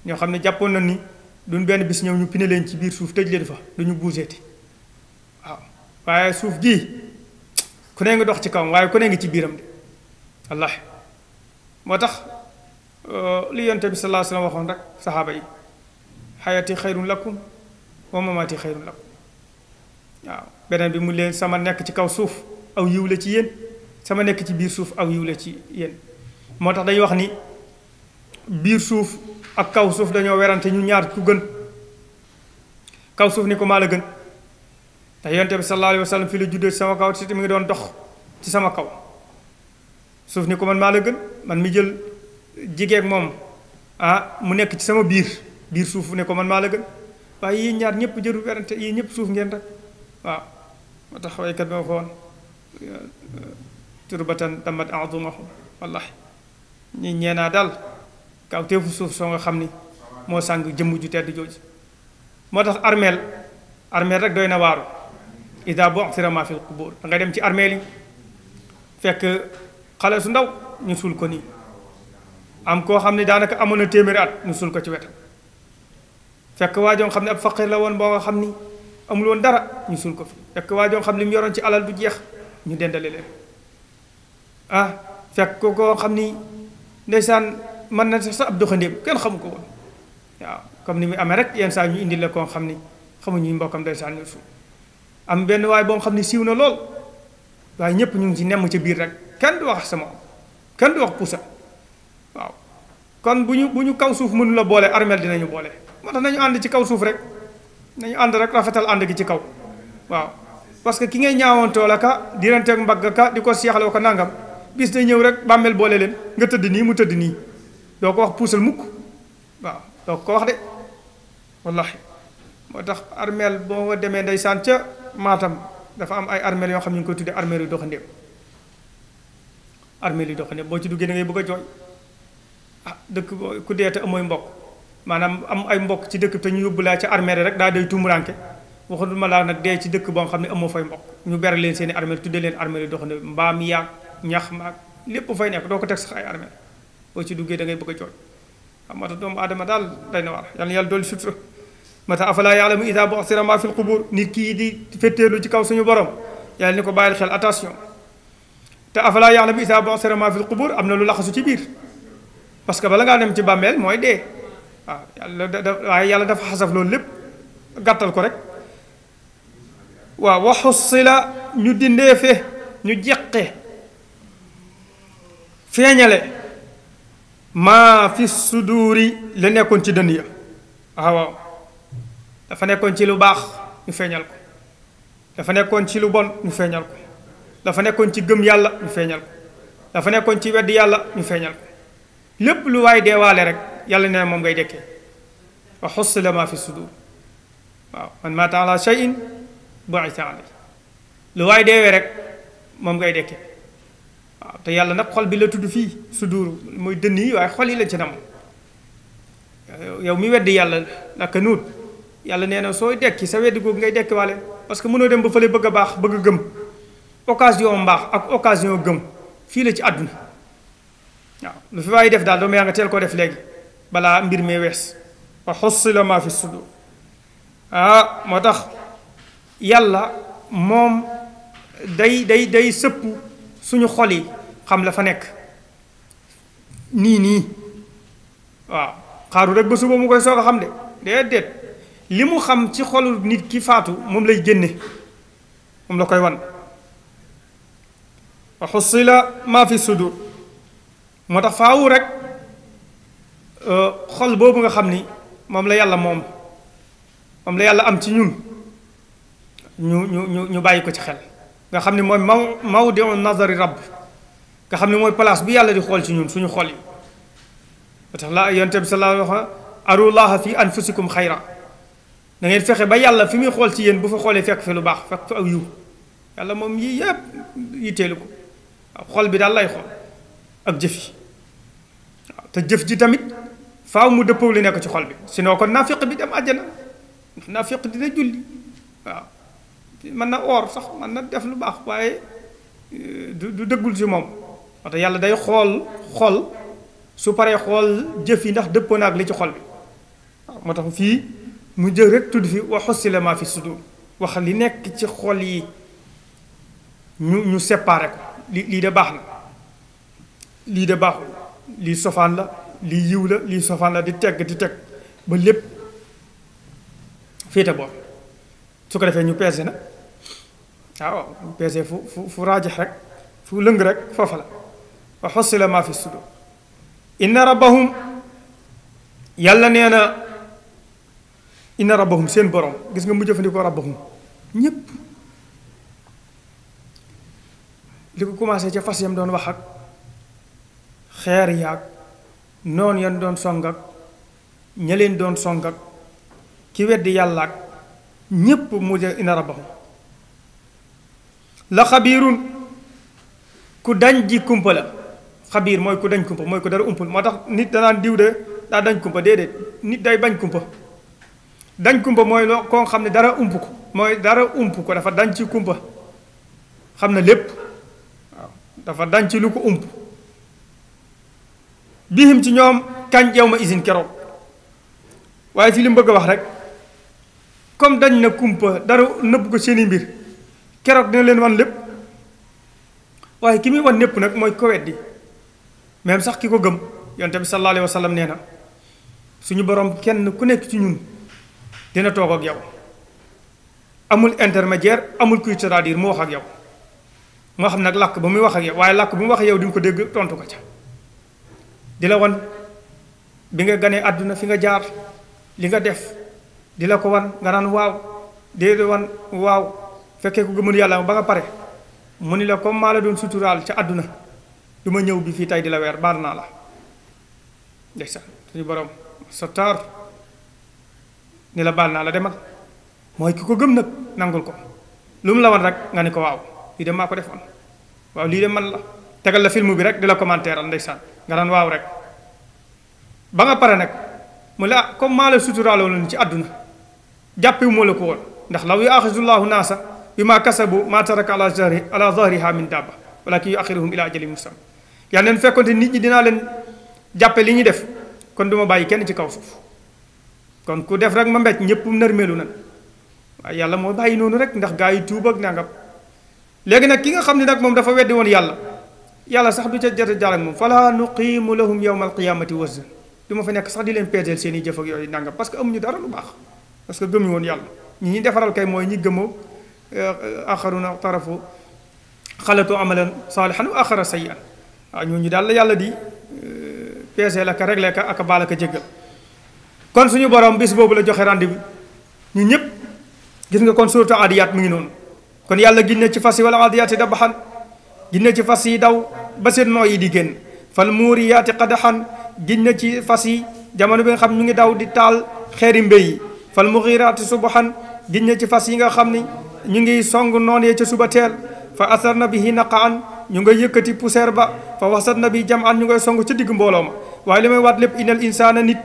ñoo xam ne jàppoon na ni duñ benn bis ñëw ñu pine leen ci biir suuf tëj leen fa duñu buuseeti waaw waaye suuf gii ku ne nga dox ci kawam waaye ku ne nga ci biiram de wallaahi moo tax li yonte bi sallallahu alayhi wa sallam waxoon rek saxaaba yi xayati xayrun lakum wa mamaati xayrun lakum waaw beneen bi mu leen sama nekk ci kaw suuf aw yiw la ci yéen sama nekk ci biir suuf aw yiw la ci yéen moo tax dañuy wax ni biir suuf ak kaw suuf dañoo werante ñu ñaar ku gën kaw suuf ni ko maa la gën te yonte bi sallallahu alayhi wa sallam fii la juddoo ci sama kaw ci mi ngi doon dox ci sama kaw suuf ni ko man maa la gën man mi jël jigeeg moom mu nekk ci sama biir suuf ne ko man maa la gën waaye yii ñaar ñëpp jëru werante yii ñëpp suuf ngeen rek waaw moo tax waykat bi ma ko woon turbatan damat a'zumahum wallahi ñi ñeenaa daal kaw teefu suuf soo nga xam ni moo sàng jëmm ju tedd jooju moo tax armeel rek doy na waaru ida bu'thira ma fil qubur da ngay dem ci armeel yi fekk xale su ndaw ñu suul ko nii am koo xam ne daanaka amoon na téeméeri at ñu suul ko ci wetam fekk waajoo xam ne ab faqir la woon boo nga xam ni amul woon dara ñu suul ko fi fekk waajoo xam ne li mu yoroon ci alal du jeex ñu dendale leen fekk ko koo xam ni ndeysaan mën na sax ab doxandéem kenn xamu ko woon waaw comme ni muy amee rek yenn saa ñu indi la koo xam ni xamuñu mbokkam ndeysaan ñu suul am benn waay boo xam ni siiw na lool waaye ñëpp ñu ngi ci nemm ca biir rek kenn du wax sama kenn du wax pusa waaw kon bu ñu kaw suuf mënu la boole armeel dinañu boole moo tax nañu ànd ci kaw suuf rek nañu ànd rek rafetal ànd gi ci kaw waaw parce que ki ngay ñaawantoo la ka di renteeg mbagg ka di ko seexaloo ko nangam bis day ñëw rek bàmmeel boole leen nga tëdd nii mu tëdd nii doo ko wax puusal mukk waaw doo ko wax de wallahi moo tax armeel boo demee ndeysaan ca Maatam dafa am ay armeel yoo xam ne ñu ngi koy tuddee armeel yu doxandéem boo ci duggee da ngay bëgg a jooy dëkk ku dee te amooy mbokk maanaam am ay mbokk ci dëkk te ñu yóbbu laa ca armeel rek daa day tumuranke waxatuma laa nag dee ci dëkk boo xam ne amoo fay mbokk ñu bere leen seen i armeel tuddee leen armeel yu doxandéem mbaam yaag ñax maag lépp fay nekk doo ko teg sax ay armeel boo ci duggee da ngay bëgg a jooy moo tax doomu aadama daal day na war yàlla dolli sutura moo tax afalaa ya'lamu idaa bu'thira maa fil qubuur nit kii di fetteelu ci kaw suñu borom yàlla ni ko bàyyil xel attention te afalaa ya'lamu idaa bu'thira maa fil qubuur am na lu laxasu ci biir parce que bala ngaa dem ci bàmmeel mooy dee waaw waaye yàlla dafa xasaf loolu lépp gàttal ko rek waaw wa hussila ñu dindeefe ñu jeqe feeñale maa fi suduuri la nekkoon ci dënn ya waaw dafa nekkoon ci lu baax ñu feeñal ko dafa nekkoon ci lu bon ñu feeñal ko dafa nekkoon ci gëm yàlla ñu feeñal ko dafa nekkoon ci weddi yàlla ñu feeñal ko lépp lu waay deewaale rek yàlla nee moom ngay dekkee wa hussila maa fi sudur waaw man maata ala shay'in bu'itha alayhi lu waay deewee rek moom ngay dekkee waaw te yàlla nag xol bi la tudd fii sudur mooy dënn yi waaye xol yi la ci nam yow mi weddi yàlla naka nuut yàlla nee na sooy dekki sa weddi googu ngay dekki waale parce que mënoo dem ba fële bëgg a baax bëgg a gëm occasion mbaax ak occasion gëm fii la ci àdduna waaw lu fi waay def daal doomu yaa nga teel koo def léegi balaa mbir mee wees wa hussila maa fi sudur moo tax yàlla moom day sëpp suñu xol yi xam la fa nekk nii waaw xaaru rek ba suba mu koy soog a xam de déedéet li mu xam ci xolu nit ki faatu moom lay génne moom la koy wan wa hussila maa fi sudur moo tax faawu rek xol boobu nga xam ni moom la yàlla moom la yàlla am ci ñun ñu bàyyi ko ci xel nga xam ni mooy mawdi'u nazari rabb nga xam ni mooy place bi yàlla di xool ci ñun suñu xol yi moo tax la yonent bi sallallahu alayhi wa sallam arullaha fi anfusikum xayra da ngeen fexe ba yàlla fi muy xool ci yéen bu fa xoolee fekk fi lu baax fekk fi aw yiw yàlla moom yii yëpp yitteelu ko waaw xol bi daal lay xool ak jëf yi waaw te jëf ji tamit faaw mu dëppoo li nekk ci xol bi sinon kon naafiq bi dem àjjana ndax naafiq dina julli waaw mën na oor sax mën na def lu baax waaye du dëggul ci moom moo tax yàlla day xool xol su paree xool jëf yi ndax dëppoo na ak li ci xol bi waaw moo tax fii mu jël rek tudd fi wa hussila maa fi sudur wax li nekk ci xol yi ñu séparé ko lii de baax na lii de baaxul lii sofaan la lii yiw la lii sofaan la di teg ba lépp féete boor su ko defee ñu peese na waaw ñu peese fu raajax rek fu lëng rek foofa la wa hussila maa fi sudur inna rabbahum yàlla nee na inna rabbahum seen borom gis nga mu jëfandikoo rabbahum ñépp li ko commencé ca fas yam doon wax ak xeer yaag noonu yan doon song ak ña leen doon song ak ki weddi yàlla ak ñépp mu jë inna rabbahum la xabiirun ku dañ ji kumpa la xabiir mooy ku dañ kumpa mooy ku dara umpul moo tax nit danaan diw de daa dañ kumpa déedéet nit day bañ kumpa dañ kumpa mooy loo koo xam ne dara ump ko mooy dara ump ko dafa dañ ci kumpa xam na lépp waaw dafa dañ ci lu ko ump bihim ci ñoom kañ yow ma isin keroog waaye fii li mu bëgg a wax rek comme dañ na kumpa dara nëbb ko seeni mbir keroog dina leen wan lépp waaye ki muy wan népp nag mooy ko weddi même sax ki ko gëm yonte bi sallallahu alayhi wa sallam nee na suñu borom kenn ku nekk ci ñun dina toog ak yow amul intermédiaire amul kuy traduire mu wax ak yow moo xam nag làkk ba muy wax ak yow waaye làkk bu mu wax ak yow di nga ko dégg tontu ko ca di la wan bi nga ganee àdduna fi nga jaar li nga def di la ko wan nga naan waaw déedéet wan waaw fekkee ko gëmul yàlla ba nga pare mu ni la comme maa la doon suturaal ca àdduna du ma ñëw bi fii tey di la weer baal naa la ndeysaan suñu borom sa taar ni la baal naa la demal mooy ki ko gëm nag nangul ko lu mu la wan rek nga ni ko waaw lii de maa ko defoon waaw lii de man la tegal la film bi rek di la commentaire al ndeysaan nga naan waaw rek ba nga pare nag mu la comme maa la suturaaloon ci àdduna jàppewu moo la ko woon ndax law yu axisullaahu naasa bi ma kasabu ma taraka ala zahriha min dabba walakin yu axiruhum ila ajalin musamma yàlla neen fekkonte nit ñi dinaa leen jàppe li ñuy def kon du ma bàyyi kenn ci kaw suuf kon ku def rek ma mbéj ñëpp nërmeelu nan waaye yàlla moo bàyyi noonu rek ndax gaa yi tuub ak nangam léegi nag ki nga xam ne nag moom dafa weddi woon yàlla sax du ca jot jaar ak moom fala nuqiimu lahum yawma alqiyamati wazna du ma fa nekk sax di leen peeseel seen i jëf ak yooyu nangam parce que amuñu dara lu baax parce que gëmuñu woon yàlla ñi defaral kay mooy ñi gëmoo axaruna tarafu xalatu amalan saalihan wa axara sayyi'an waaw ñooñu daal la yàlla di peeseel ak réglé ka ak baal ak jéggal kon suñu borom bis boobu la joxe rendez-vous ñu ñëpp gis nga kon suuratu Aadiyaat mu ngi noonu kon yàlla gis na ci fas yi wala aadiyaati dabaxan gis na ci fas yi daw ba seen nooy yi di génn fal muuriyaati qadaxan gis na ci fas yi jamono bi nga xam ñu ngi daw di taal xeeri mbéy yi fal muxiiraati subaxan gis na ci fas yi nga xam ni ñu ngi song noon yee ca suba teel fa asarna bihi naqaan ñu ngay yëkkati poussière ba fa wasatna bi jamaan ñu ngay song ca digg mbooloo ma waaye li may waat lépp innal insaana nit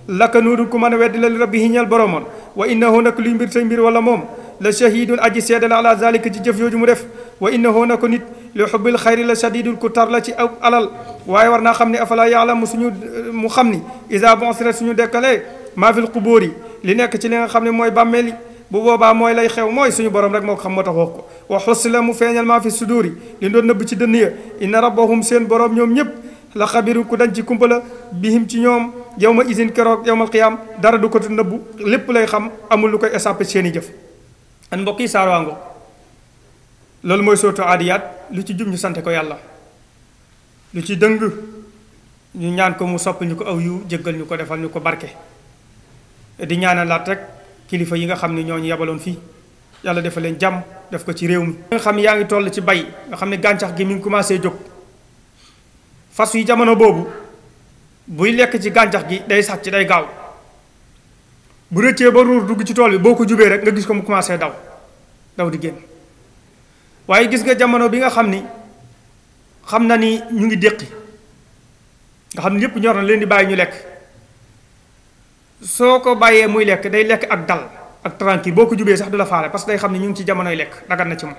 lakanuudun ku mën a weddi la li rabbihi ñeel boromoon wa innahu nak luy mbir say mbir wala moom la shahidun aji seede la ala zalika ci jëf yooju mu def wa innahu na ko nit li xubbil xayri la shadidul ku tar la ci aw alal waaye war naa xam ne afala yaalamu suñu mu xam ni isa bonsira suñu dekkalee maa fil qubóori li nekk ci li nga xam ne mooy bàmmeeli bu boobaa mooy lay xew mooy suñu borom rek moo ko xam moo tax wax ko wa xussila mu feeñal maa fi suduri li doon nëbb ci dënn ya inna rabbahum seen borom ñoom ñëpp la xabiru ku dañ ci kumpa la bihim ci ñoom yow ma isin keroog yowmal qiyaam dara du ko tu nëbbu lépp lay xam amul lu koy échappé seeni jëf an mbokk yi saar waango loolu mooy suuratu Aadiyaat lu ci jub ñu sante ko yàlla lu ci dëng ñu ñaan ko mu sopp ñu ko aw yu jéggal ñu ko defal ñu ko barke di ñaanalaat rek kilifa yi nga xam ne ñoo ñu yabaloon fii yàlla defal leen jàmm def ko ci réew mi nga xam ne yaa ngi toll ci bay nga xam ne gàncax gi mi ngi commencé jóg fas yi jamono boobu buy lekk ci gàncax gi day sàcc day gaaw bu rëccee ba ruur dugg ci tool bi boo ko jubee rek nga gis ko mu commencé daw di génn waaye gis nga jamono bi nga xam ni xam na ni ñu ngi déqi nga xam ne lépp ñor na leen di bàyyi ñu lekk soo ko bàyyee muy lekk day lekk ak dal ak tranquille boo ko jubee sax du la faale parce que day xam ne ñu ngi ci jamonoy lekk dagan na ci moom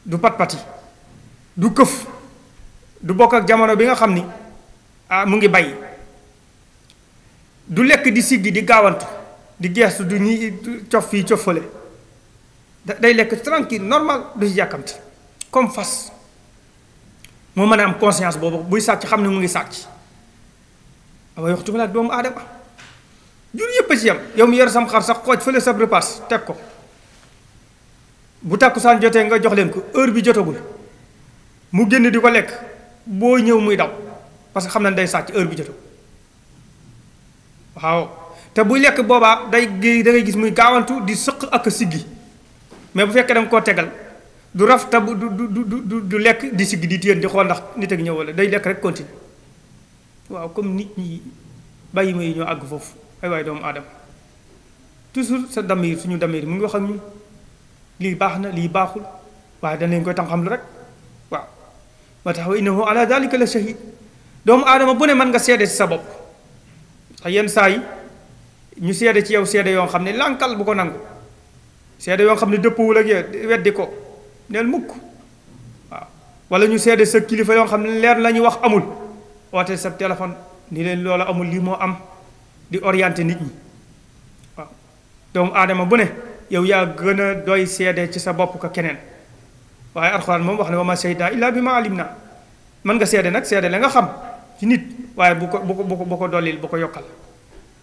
du pat-pati du këf du bokk ak jamono bi nga xam ni mu ngi bay du lekk di siggi di gaawantu di geestu du ñi cof fii cof fële day lekk tranquille normal du ci yàkkamti comme fas moo mën a am conscience boobu buy sàcc xam ne mu ngi sàcc waaye waxtu bi nag doomu aadama jur yëpp a ci yam yow mi yor sam xar sax xooj fële sab repas teg ko bu tàkkusaan jotee nga jox leen ko heure bi jotagul mu génn di ko lekk boo ñëw muy daw parce que xam na day sàcc heure bi jotagul waaw te buy lekk boobaa da ngay gis muy gaawantu di sëq ak siggi mais bu fekkee da nga koo tegal du raf te du lekk di siggi di téyen di xool ndax nit ak ñëw wala day lekk rek continue waaw comme nit ñi bàyyi ma yi ñoo àgg foofu ay waay doomu aadama toujours sa damir suñu damir mu ngi wax ak ñun lii baax na lii baaxul waaye dañ leen koy tam xam lu rek waaw moo tax wa innahu ala dalika la shahid doomu aadama bu ne mën nga seede ci sa bopp sax yenn saa yi ñu seede ci yow seede yoo xam ne lànkal bu ko nangu seede yoo xam ne dëppwul ak yow weddi ko neel mukk waaw wala ñu seede sa kilifa yoo xam ne leer la ñuy wax amul woote sa téléphone ni leen loola amul lii moo am di orienté nit ñi waaw doomu aadama bu ne yow yaa gën a doy seede ci sa bopp ka keneen waaye alxuraan moom wax ne wa ma shahidna illa bi ma alim na mën nga seede nag seede la nga xam ci nit waaye bu ko dollil bu ko yokkal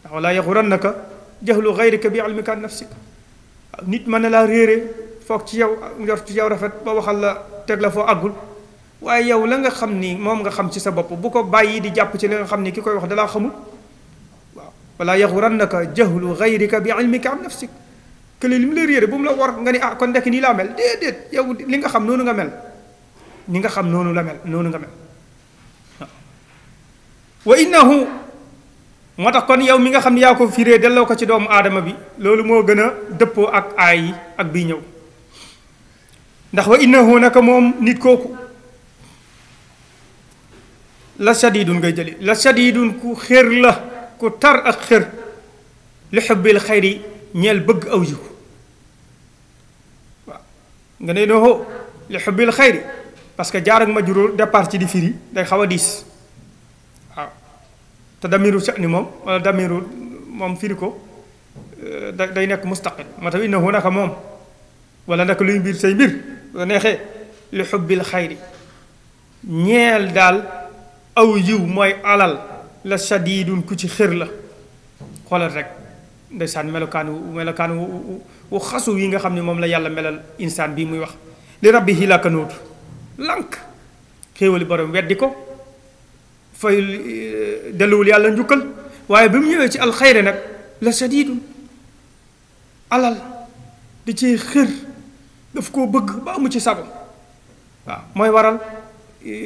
ndax wala yaxurannaka jahlu gayrika bi ilmika an nafsik waaw nit mën na laa réere foog ci yow njort ci yow rafet ba waxal la teg la foo àggul waaye yow la nga xam ni moom nga xam ci sa bopp bu ko bàyyi di jàpp ci li nga xam ni ki koy wax dalaa xamul waaw wala yaxurannaka jahlu gayrika bi ilmika an nafsik kële li mu la réere bu mu la war nga ni kon ndekk nii laa mel déedéet yow li nga xam noonu nga mel ni nga xam noonu la mel noonu nga mel waaw wa innahu moo tax kon yow mi nga xam ne yaa ko firee delloo ko ci doomu aadama bi loolu moo gën a dëppoo ak aay yi ak bii ñëw ndax wa innahu naka moom nit kooku la shadidun ngay jëli la shadidun ku xër la ku tar ak xër li xubbil xayri ñeel bëgg aw yiw waaw nga ne noo li xubbil xayri parce que jaar ak majruur départ ci di firi day xaw a diis waaw te damiru sha'ni moom wala damiru moom firi ko day nekk mustaqil moo tax innahu naka moom wala naka luy mbir say mbir la neexee li xubbil xayri ñeel daal aw yiw mooy alal la shadidun ku ci xër la xoolal rek ndeysaan melokaan wu xasu yi nga xam ne moom la yàlla melal insaan bii muy wax li rabbihi lakanuut lànk xéewali borom weddi ko fay delluwul yàlla njukkal waaye bi mu ñëwee ci alxayre nag la shadidun alal di ci xër daf koo bëgg ba amu ci sago waaw mooy waral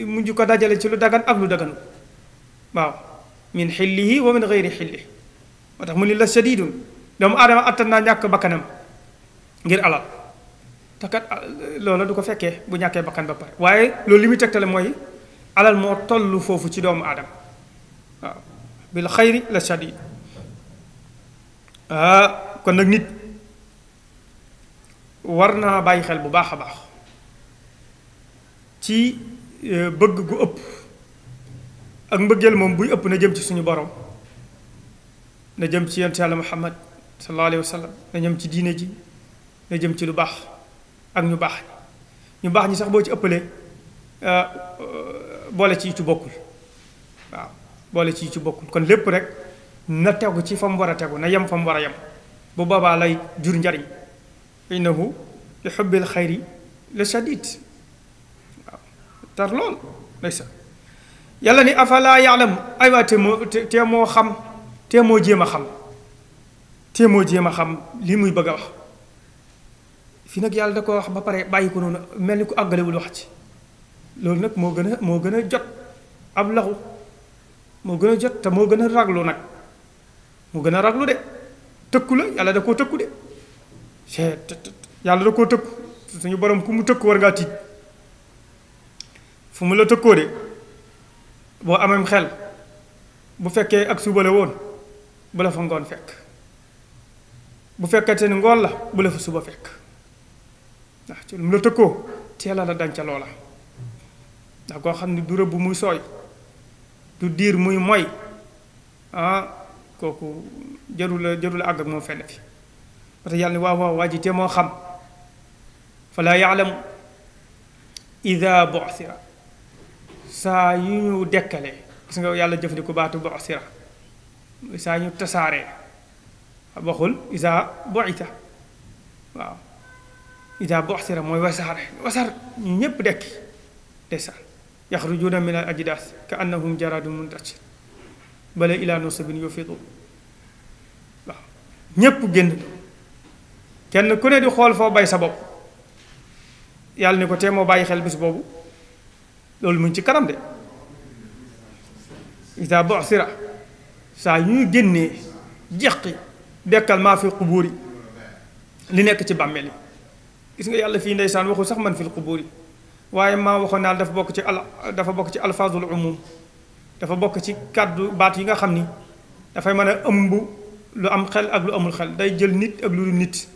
mujj ko dajale ci lu dagan ak lu daganu waaw min xillihi wa min gayri xillihi moo tax mu ni la shadidun doomu aadama attan naa ñàkk bakkanam ngir alal te kat loola du ko fekkee bu ñàkkee bakkan ba pare waaye loolu li muy tegtale mooy alal moo toll foofu ci doomu aadama waaw bil xayri la shadid kon nag nit war naa bàyyi xel bu baax a baax ci bëgg gu ëpp ak mbëggeel moom buy ëpp na jëm ci suñu borom na jëm ci yonent yàlla muhammad sallallahu alayhi wa sallam na jëm ci diine ji na jëm ci lu baax ak ñu baax ñi sax boo ci ëppalee boole ci bokkul waaw boole ci bokkul kon lépp rek na tegu ci fa mu war a tegu na yem fa mu war a yem bu boobaa lay jur njariñ innahu li xubbil xayri la shadid waaw tar lool ndeysaan yàlla ni afala yaalam aywa te moo xam te moo jéem a xam li muy bëgg a wax fii nag yàlla da ko wax ba pare bàyyi ko noonu mel ni ku àggalewul wax ci loolu nag moo gën a jot ab laxu moo gën a jot te moo gën a raglu nag moo gën a raglu de tëkku la yàlla da koo tëkku de yàlla da koo tëkku suñu borom ku mu tëkku war ngaa tiit fu mu la tëkkoo de boo amee xel bu fekkee ak suba la woon bu la fa ngoon fekk bu fekkate ni ngoon la bu la fa suba fekk ndax ci lu mu la tëkkoo teela la dañ ca loola ndax koo xam ne du rëbb muy sooy du diir muy moy kooku jarul àgg ak moom fenn fi parce que yàlla ne waaw waa ji te moo xam falaa yaalamu ida bu'thira saa yu ñu dekkalee gis nga yàlla jëfandikoo baatu bu'thira saa ñu tasaaree waxul ida bu'ita waaw ida bu'thira mooy wasar ñu ñépp dekki ndeysaan yaxrujuuna min al ajdaas ka annahum jaraadun muntashir bala ila nusubin yufidu waaw ñépp génn kenn ku ne di xool foo bay sa bopp yàlla ni ko tee moo bàyyi xel bis boobu loolu mu ngi ci kanam de ida bu'thira saa ñuy génnee jeqi dekkal maa fi qubuuri li nekk ci bàmmeel yi gis nga yàlla fii ndeysaan waxul sax man fil qubuuri waaye maa waxoon naa dafa bokk ci alfaazul umum dafa bokk ci kàddu baat yi nga xam ni dafay mën a ëmb lu am xel ak lu amul xel day jël nit ak lu dul nit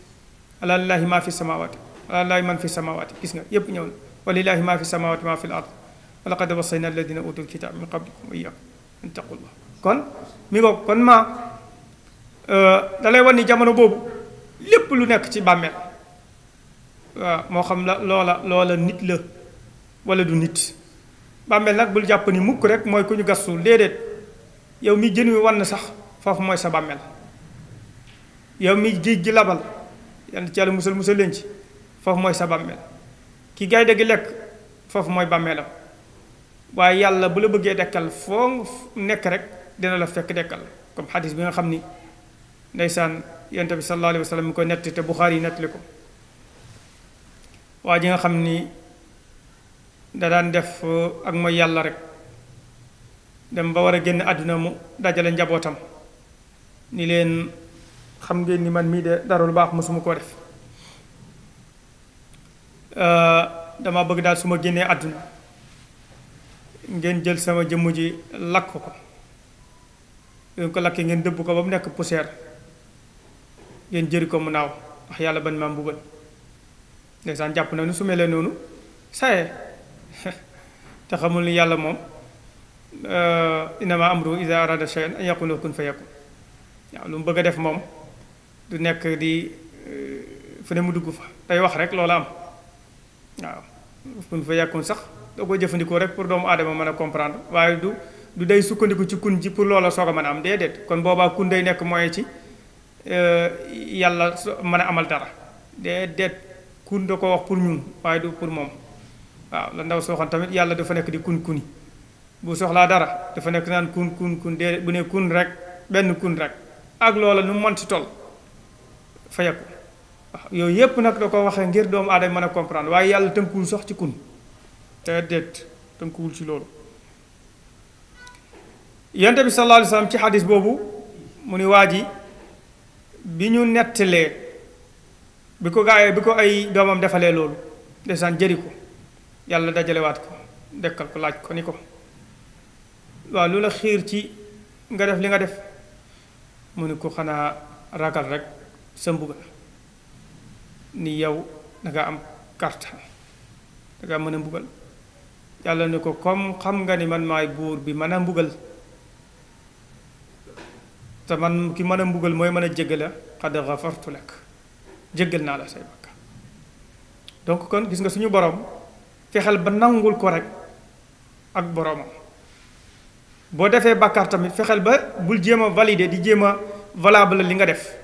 ala lillahi maa fi samawaati ala lillahi man fi samawaati gis nga yépp ñëw na wa lillahi maa fi samawaati maa fi l ard wa laqad wassayna alladina utul kitab min qablikum wa iyyakum an taqullah kon mi ngo kon da lay wan ni jamono boobu lépp lu nekk ci bàmmeel waaw moo xam la loola nit la wala du nit bàmmeel nag bul jàpp ni mukk rek mooy ku ñu gasul déedéet yow mi jën wi wan sax foofu mooy sa bàmmeel yow mi géej gi labal yàlla ci yàlla musal leen ci foofu mooy sa bàmmeel ki gaynde gi lekk foofu mooy bàmmeelam waaye yàlla bu la bëggee dekkal foo nekk rek dina la fekk dekkal comme xadis bi nga xam ni ndeysaan yonent bi sallallahu alayhi wa sallam mi koy netti te Buxaari yi nettali ko waa ji nga xam ni da daan def ak mooy yàlla rek dem ba war a génn àdduna mu dajale njabootam ni leen xam ngeen ni man mii de dara lu baax mosuma koo def dama bëgg daal su ma génnee àdduna ngeen jël sama jëmm ji lakk ko ngeen ko lakkee ngeen dëbb ko ba mu nekk poussière ngeen jëri ko mu naaw ndax yàlla ban ma mbugal ndeysaan jàpp na ni su melee noonu saye te xamul ni yàlla moom innama amru iza arada shay'an an yaqula kun fayakun waaw lu mu bëgg a def moom du nekk di fu ne mu dugg fa day wax rek loola am waaw kun fayakun sax doo koy jëfandikoo rek pour doomu aadama mën a comprendre waaye du day sukkandiku ci kun ji pour loola soog a mën a am déedéet kon boobaa kun day nekk moyen ci yàlla mën a amal dara déedéet kun da ko wax pour ñun waaye du pour moom waaw la ndaw sooxoon tamit yàlla dafa nekk di kuni bu soxlaa dara dafa nekk naan kun déedéet bu ne kun rek benn kun rek ak loola nu mu mën ci toll fayeku waaw yooyu yépp nag da ko waxee ngir doomu aadama mën a comprendre waaye yàlla tënkuwul sox ci kun te déet tënkuwul ci loolu yonent bi sallallahu alayhi wa sallam ci xadis boobu mu ni waa ji bi ñu nettalee bi ko ay doomam defalee loolu ndeysaan jëri ko yàlla dajalewaat ko dekkal ko laaj ko ni ko waaw lu la xiir ci nga def li nga def mu ni ko xanaa ragal rek sa mbugal ni yow danga am kartan danga mën a mbugal yàlla ni ko comme xam nga ni man maay buur bi mën a mbugal te man ki mën a mbugal mooy mën a jéggala qad ghafartu lak jéggal naa la say bakkaar donc kon gis nga suñu borom fexeel ba nangul ko rek ak boromam boo defee bakkaar tamit fexeel ba bul jéem a valider di jéem a valable li nga def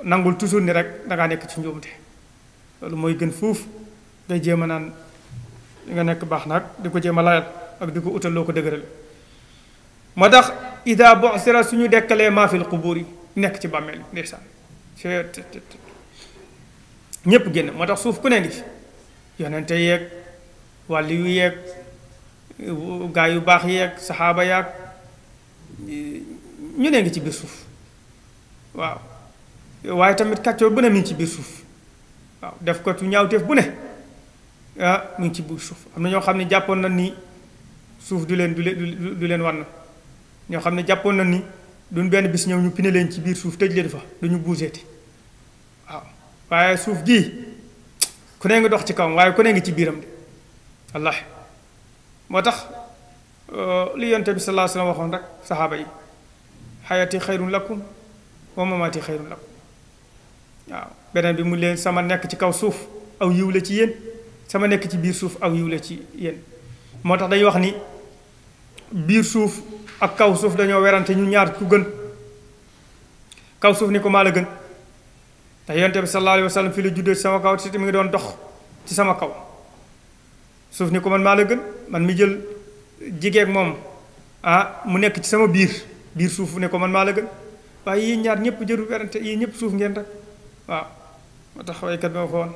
nangul toujours ni rek dangaa nekk ci njuumte loolu mooy gën fuuf ngay jéem a naan li nga nekk baax nag di ko jéem a layal ak di ko utal loo ko dëgëral moo tax ida bu'thira suñu dekkalee maa fil qubuur yi nekk ci bàmmeel yi ndeysaan ñépp génn moo tax suuf ku ne ngi fi yonente yeeg wàlli yu yeeg gaa yu baax yeeg saxaaba yaag ñu ne ngi ci biir suuf waaw waaye tamit kàccoor bu ne mi ngi ci biir suuf waaw def ko tu ñaawteef bu ne mu ngi ci biir suuf am na ñoo xam ne jàppoon na ni suuf du leen wan ñoo xam ne jàppoon na ni duñ benn bis ñëw ñu pine leen ci biir suuf tëj leen fa duñu buuseeti waaw waaye suuf gii ku ne nga dox ci kawam waaye ku ne nga ci biiram de wallaahi moo tax li yonte bi sallallahu alayhi wa sallam waxoon rek saxaaba yi xayati xayrun lakum wa mamaati xayrun lakum waaw beneen bi mu leen sama nekk ci kaw suuf aw yiw la ci yéen sama nekk ci biir suuf aw yiw la ci yéen moo tax dañuy wax ni biir suuf ak kaw suuf dañoo werante ñu ñaar ku gën kaw suuf ni ko maa la gën ndax yonte bi sallallahu alayhi wa sallam fii la juddoo ci sama kaw te mi ngi doon dox ci sama kaw suuf ni ko man maa la gën man mi jël jigeeg moom mu nekk ci sama biir suuf ne ko man maa la gën waaye yéen ñaar ñëpp jëru werante yéen ñëpp suuf ngeen rek waaw moo tax waykat bi ma ko woon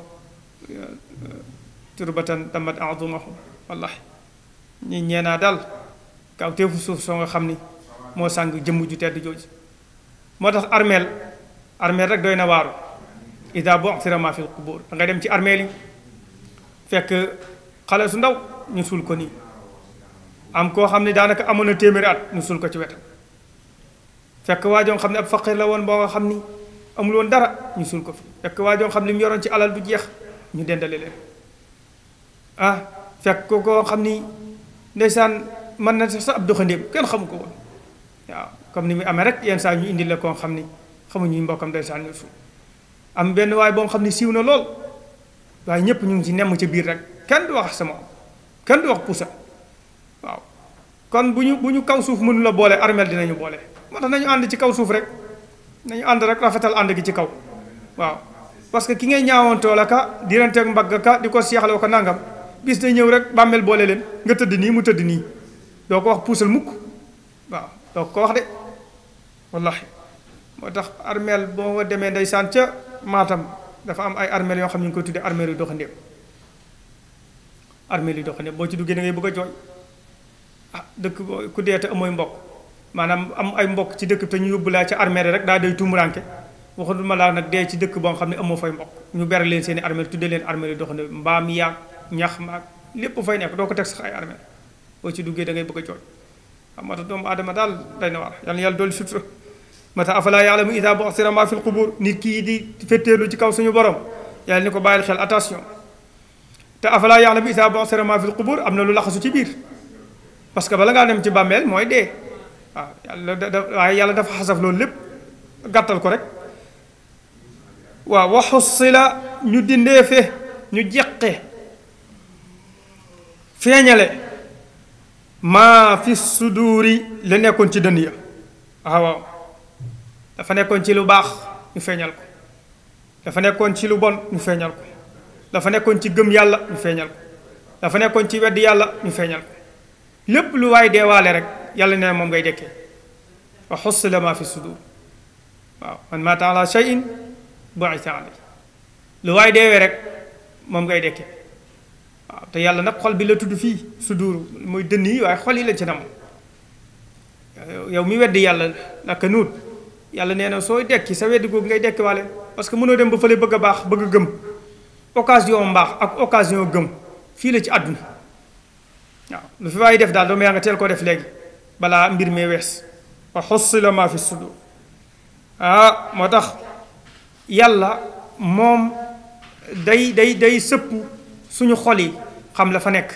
turbatan damat adumahu wallahi ñi ñeenaa daal kaw teefu suuf soo nga xam ni moo sàng jëmm ju tedd jooju moo tax armeel rek doy na waaru ida bu'thira ma fil qubur da ngay dem ci armeel yi fekk xale su ndaw ñu suul ko nii am koo xam ne daanaka amoon na téeméeri at ñu suul ko ci wetam fekk waajoo xam ne ab faqir la woon boo nga xam ni amul woon dara ñu suul ko fi fekk waajoo xam ne mu yoroon ci alal du jeex ñu dendale leen fekk ko koo xam ni ndeysaan mën na sax ab doxandéem kenn xamu ko woon waaw comme ni muy amee rek yenn saa ñu indi la koo xam ni xamuñu mbokkam ndeysaan ñu suul am benn waay boo xam ni siiw na lool waaye ñëpp ñu ngi ci nemm ca biir rek kenn du wax sama kenn du wax pusa waaw kon bu ñu kaw suuf mënu la boole armeel dinañu boole moo tax nañu ànd ci kaw suuf rek nañu ànd rek rafetal ànd gi ci kaw waaw parce que ki ngay ñaawantoo la ka diranteeg mbagg ka di ko seexloo ko nangam bis na ñëw rek bàmmeel boole leen nga tëdd nii mu tëdd nii doo ko wax puusal mukk waaw doo ko wax de wallahi moo tax armeel boo demee ndeysaan ca Matam dafa am ay armeel yoo xam ne ñu ngi koy tuddee armeel yu doxandéem armeel yu doxandéem boo ci duggee da ngay bëgg a jooy dëkk ku dee te amooy mbokk maanaam am ay mbokk ci dëkk te ñu yóbbu laa ca armeel rek daa day tumuranke waxatuma laa nag dee ci dëkk boo xam ne amoo fay mbokk ñu bere leen seeni armeel tuddee leen armeel yu doxandéem mbaam yaag ñax maag lépp fay nekk doo ko teg sax ay armeel boo ci duggee da ngay bëgg a jooy moo tax doomu aadama daal day na war yàlla dolli sutura moo tax afalaa ya'lamu idaa bu'thira maa fil qubuur nit kii di fetteelu ci kaw suñu borom yàlla ni ko bàyyil xel attention te afalaa ya'lamu idaa bu'thira maa fil qubuur am na lu laxasu ci biir parce que bala ngaa dem ci bàmmeel mooy dee waaye yàlla dafa xasaf loolu lépp gàttal ko rek waaw wa hussila ñu dindeefe ñu jeqe feeñale maa fi suduuri la nekkoon ci dënn ya waaw dafa nekkoon ci lu baax ñu feeñal ko dafa nekkoon ci lu bon ñu feeñal ko dafa nekkoon ci gëm yàlla ñu feeñal ko dafa nekkoon ci weddi yàlla ñu feeñal ko lépp lu waay deewaale rek yàlla nee na moom ngay dekkee wa hussila maa fi suduur waaw man maata ala shay'in bu'itha alayhi lu waay deewee rek moom ngay dekkee waaw te yàlla nag xol bi la tudd fii suduur mooy dënn yi waaye xol yi la ci nam yow mi weddi yàlla naka nuut yàlla nee na sooy dekki sa weddi googu ngay dekki waale parce que mënoo dem ba fële bëgg a baax bëgg a gëm occasion mbaax ak occasion gëm fii la ci àdduna waaw lu fi waaye def daal doomu yaa nga teel koo def léegi balaa mbir mee wees wa hussila maa fi sudur moo tax yàlla moom day sëpp suñu xol yi xam la fa nekk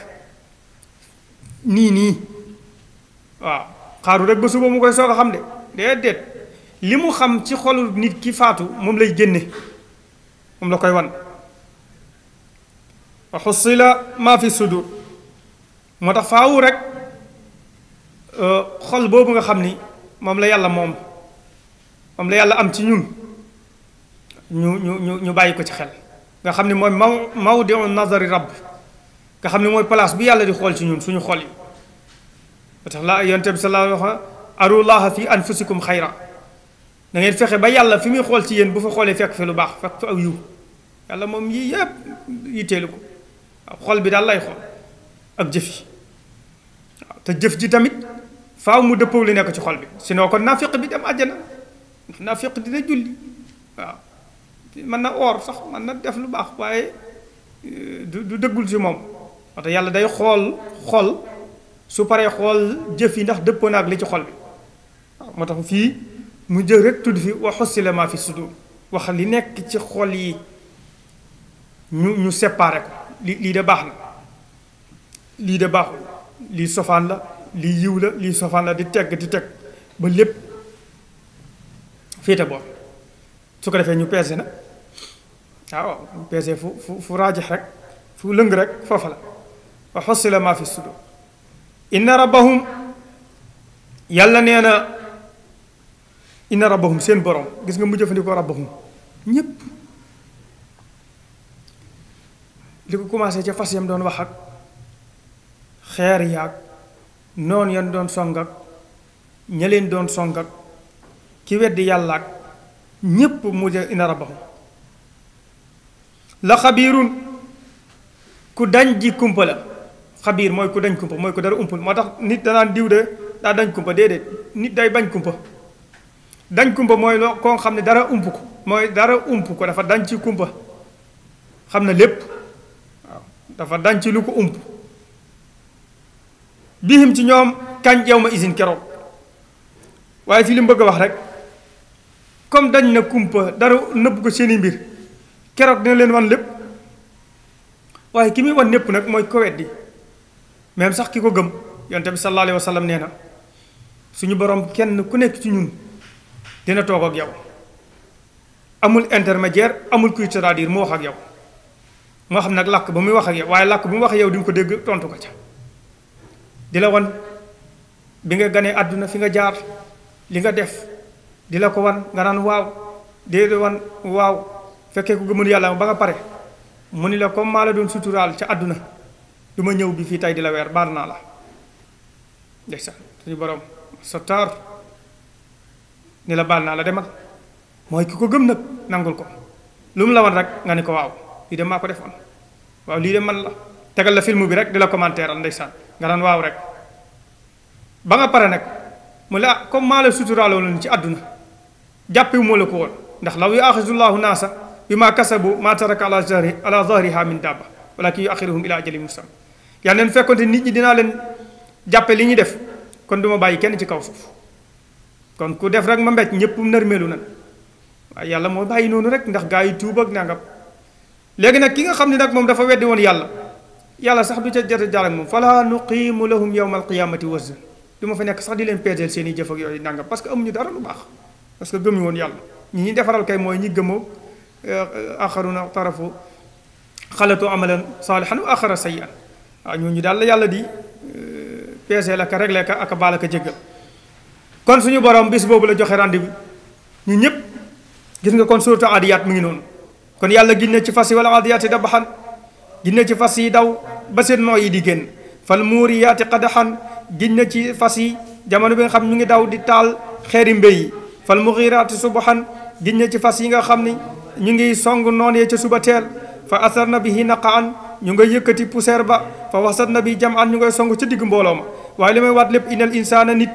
nii waaw xaaru rek ba suba mu koy soog a xam de déedéet li mu xam ci xolu nit ki faatu moom lay génne moom la koy wan wa hussila maa fi sudur moo tax faawu rek xol boobu nga xam ni moom la yàlla moom la yàlla am ci ñun ñu bàyyi ko ci xel nga xam ni mooy mawdi'u nazari rabb nga xam ni mooy place bi yàlla di xool ci ñun suñu xol yi moo tax la yonent bi sallallahu alayhi wa sallam arullaha fi anfusikum xayra da ngeen fexe ba yàlla fi muy xool ci yéen bu fa xoolee fekk fi lu baax fekk fi aw yiw yàlla moom yii yëpp yitteelu ko waaw xol bi daal lay xool ak jëf yi waaw te jëf ji tamit faaw mu dëppoo li nekk ci xol bi sinon kon naafiq bi dem àjjana naafiq dina julli waaw mën na oor sax mën na def lu baax waaye du dëggul ci moom moo tax yàlla day xool xol su paree xool jëf yi ndax dëppoo na ak li ci xol bi moo tax fii mu jël rek tudd fi wa hussila ma fi sudur wax li nekk ci xol yi ñu séparé ko lii de baax na lii de baaxul lii sofaan la lii yiw la lii sofaan la di teg ba lépp féete boor su ko defee ñu peese na waaw ñu peese fu raajax rek fu lëng rek foofa la wa hussila ma fi sudur inna rabbahum yàlla nee na inna rabbahum seen borom gis nga mu jëfandikoo rabbahum ñépp li ko commencé ca fas yam doon wax ak xeer yaag noon yan doon song ak ña leen doon song ak ki weddi yàlla ak ñépp mu jë inna rabbahum la xabiirun ku dañ ji kumpa la xabiir mooy ku dañ kumpa mooy ku dara umpul moo tax nit danaan diw de daa dañ kumpa déedéet nit day bañ kumpa dañ kumpa mooy loo koo xam ne dara ump ko mooy dara ump ko dafa dañ ci kumpa xam na lépp waaw dafa dañ ci lu ko ump bihim ci ñoom kañ yow ma isin keroog waaye fii li mu bëgg a wax rek comme dañ na kumpa dara nëbb ko seeni mbir keroog dina leen wan lépp waaye ki muy wan népp nag mooy ko weddi même sax ki ko gëm yonte bi sallallahu alayhi wa sallam nee na suñu borom kenn ku nekk ci ñun dina toog ak yow amul intermédiaire amul kuy c'est-à-dire mu wax ak yow moo xam nag làkk ba muy wax ak yow waaye làkk bu mu wax ak yow di nga ko dégg tontu ko ca di la wan bi nga ganee àdduna fi nga jaar li nga def di la ko wan nga naan waaw déedéet wan waaw fekkee ko gëmul yàlla ba nga pare mu ni la comme maa la doon suturaal ca àdduna du ma ñëw bi fii tey di la weer baal naa la ndeysaan suñu borom sa taar ni la baal naa la demal mooy ki ko gëm nag nangul ko lu mu la wan rek nga ni ko waaw lii de maa ko defoon waaw lii de man la tegal la film bi rek di la commentéeral ndeysaan nga naan waaw rek ba nga pare nag mu la comme maa la suturaaloon ci àdduna jàppewu moo la ko woon ndax law yuaxizullahu naasa bi ma kasabu ma taraka ala zahriha min dabba walakin yuaxiruhum ila ajalin musamma yaa neen fekkonte nit ñi dinaa leen jàppe li ñuy def kon duma bàyyi kenn ci kaw suuf kon ku def rek ma mbéj ñëpp nërmeelu nan waaye yàlla moo bàyyi noonu rek ndax gaa yi tuub ak nangam léegi nag ki nga xam ne nag moom dafa weddi woon yàlla sax du ca jot a jaar ak moom fala nuqiimu lahum yawma alqiyamati wazna du ma fa nekk sax di leen peeseel seen i jëf ak yooyu nangam parce que amuñu dara lu baax parce que gëmu woon yàlla ñi defaral kay mooy ñi gëmoo axaruna tarafu xalatu amalan saalihan wa axara sayyi'an waaw ñooñu daal la yàlla di peeseel ak réglé ka ak baal ak jéggal kon suñu borom bis boobu la joxe rendez-vous ñu ñëpp gis nga kon suuratu Aadiyaat mu ngi noonu kon yàlla ginne ci fas yi wala aadiyaati dabaxan ginne ci fas yi daw ba seen nooy yi di génn fal muuriyaati qadaxan ginne ci fas yi jamono bi nga xam ñu ngi daw di taal xeeri mbéy yi fal mughiraati subaxan ginne ci fas yi nga xam ni ñu ngi song noon yee ca suba teel fa asarna bihi naqaan ñu ngay yëkkati poussière ba fa wasatna bi jam'an ñu ngay song ca digg mbooloo ma waaye li may waat lépp innal insaana nit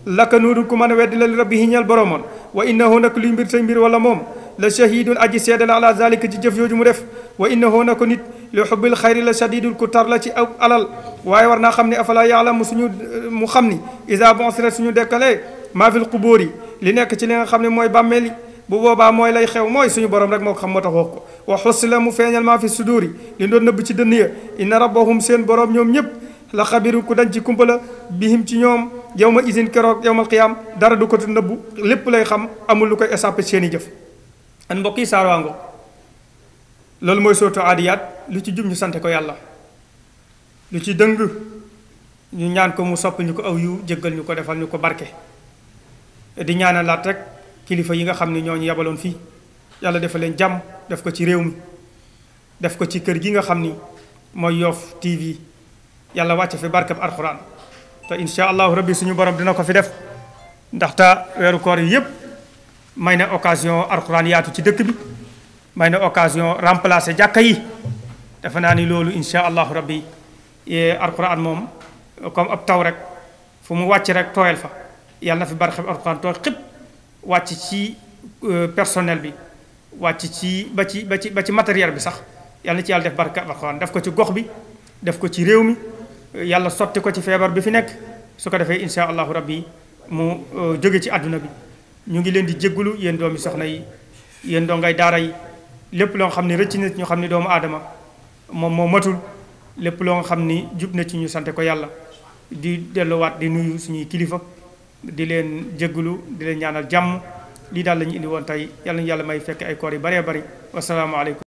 lakanuudun ku mën a weddi la li rabbihi ñeel boromoon wa innahu nak luy mbir say mbir wala moom la shahidun aji seede la ala zalika ci jëf yooju mu def wa innahu na ko nit li xubbil xayri la shadidul ku tar la ci aw alal waaye war naa xam ne afala yaalamu suñu mu xam ni isa bonsira suñu dekkalee maa fil qubóor yi li nekk ci li nga xam ne mooy bàmmeeli bu boobaa mooy lay xew mooy suñu borom rek moo ko xam moo tax wax ko wa xussila mu feeñal maa fi suduur yi li doon nëbb ci dënn ya inna rabbahum seen borom ñoom ñëpp la xabiru ku dañ ci kumpa la bihim ci ñoom yow ma isin keroog yowmal qiyaam dara du ko nëbbu lépp lay xam amul lu koy échappé seen i jëf an mbokk yi saar waango loolu mooy suuratu Aadiyaat lu ci jub ñu sante ko yàlla lu ci dëng ñu ñaan ko mu sopp ñu ko aw yu jéggal ñu ko defal ñu ko barke di ñaanalaat rek kilifa yi nga xam ne ñoo ñu yabaloon fii yàlla defal leen jàmm def ko ci réew mi def ko ci kër gi nga xam ni mooy Yoff TV yàlla wàcce fi barkeb alxuraan te insha allahu rabbi suñu borom dina ko fi def ndaxte weeru koor yi yépp may na occasion alxuraan yaatu ci dëkk bi may na occasion remplacer jàkka yi defe naa ni loolu insha allahu rabbi alxuraan moom comme ab taw rek fu mu wàcc rek tooyal fa yàlla na fi barkeb alxuraan tooy xëpp wàcc ci personnel bi wàcc ci ba ci matériel bi sax yàlla na ci yàlla def barkeb alxuraan def ko ci gox bi def ko ci réew mi yàlla sotti ko ci feebar bi fi nekk su ko defee insha allahu rabbi mu jóge ci àdduna bi ñu ngi leen di jéggulu yéen doomi soxna yi yéen dongay daara yi lépp loo xam ne rëcc na ñu xam ne doomu aadama moom moo matul lépp loo xam ni jub na ci ñu sante ko yàlla di delluwaat di nuyu suñuy kilifa di leen jéggulu di leen ñaanal jàmm lii daal la ñu indi woon tey yàlla ñu yàlla may fekk ay koor yu baree bari wasalaamaaleykum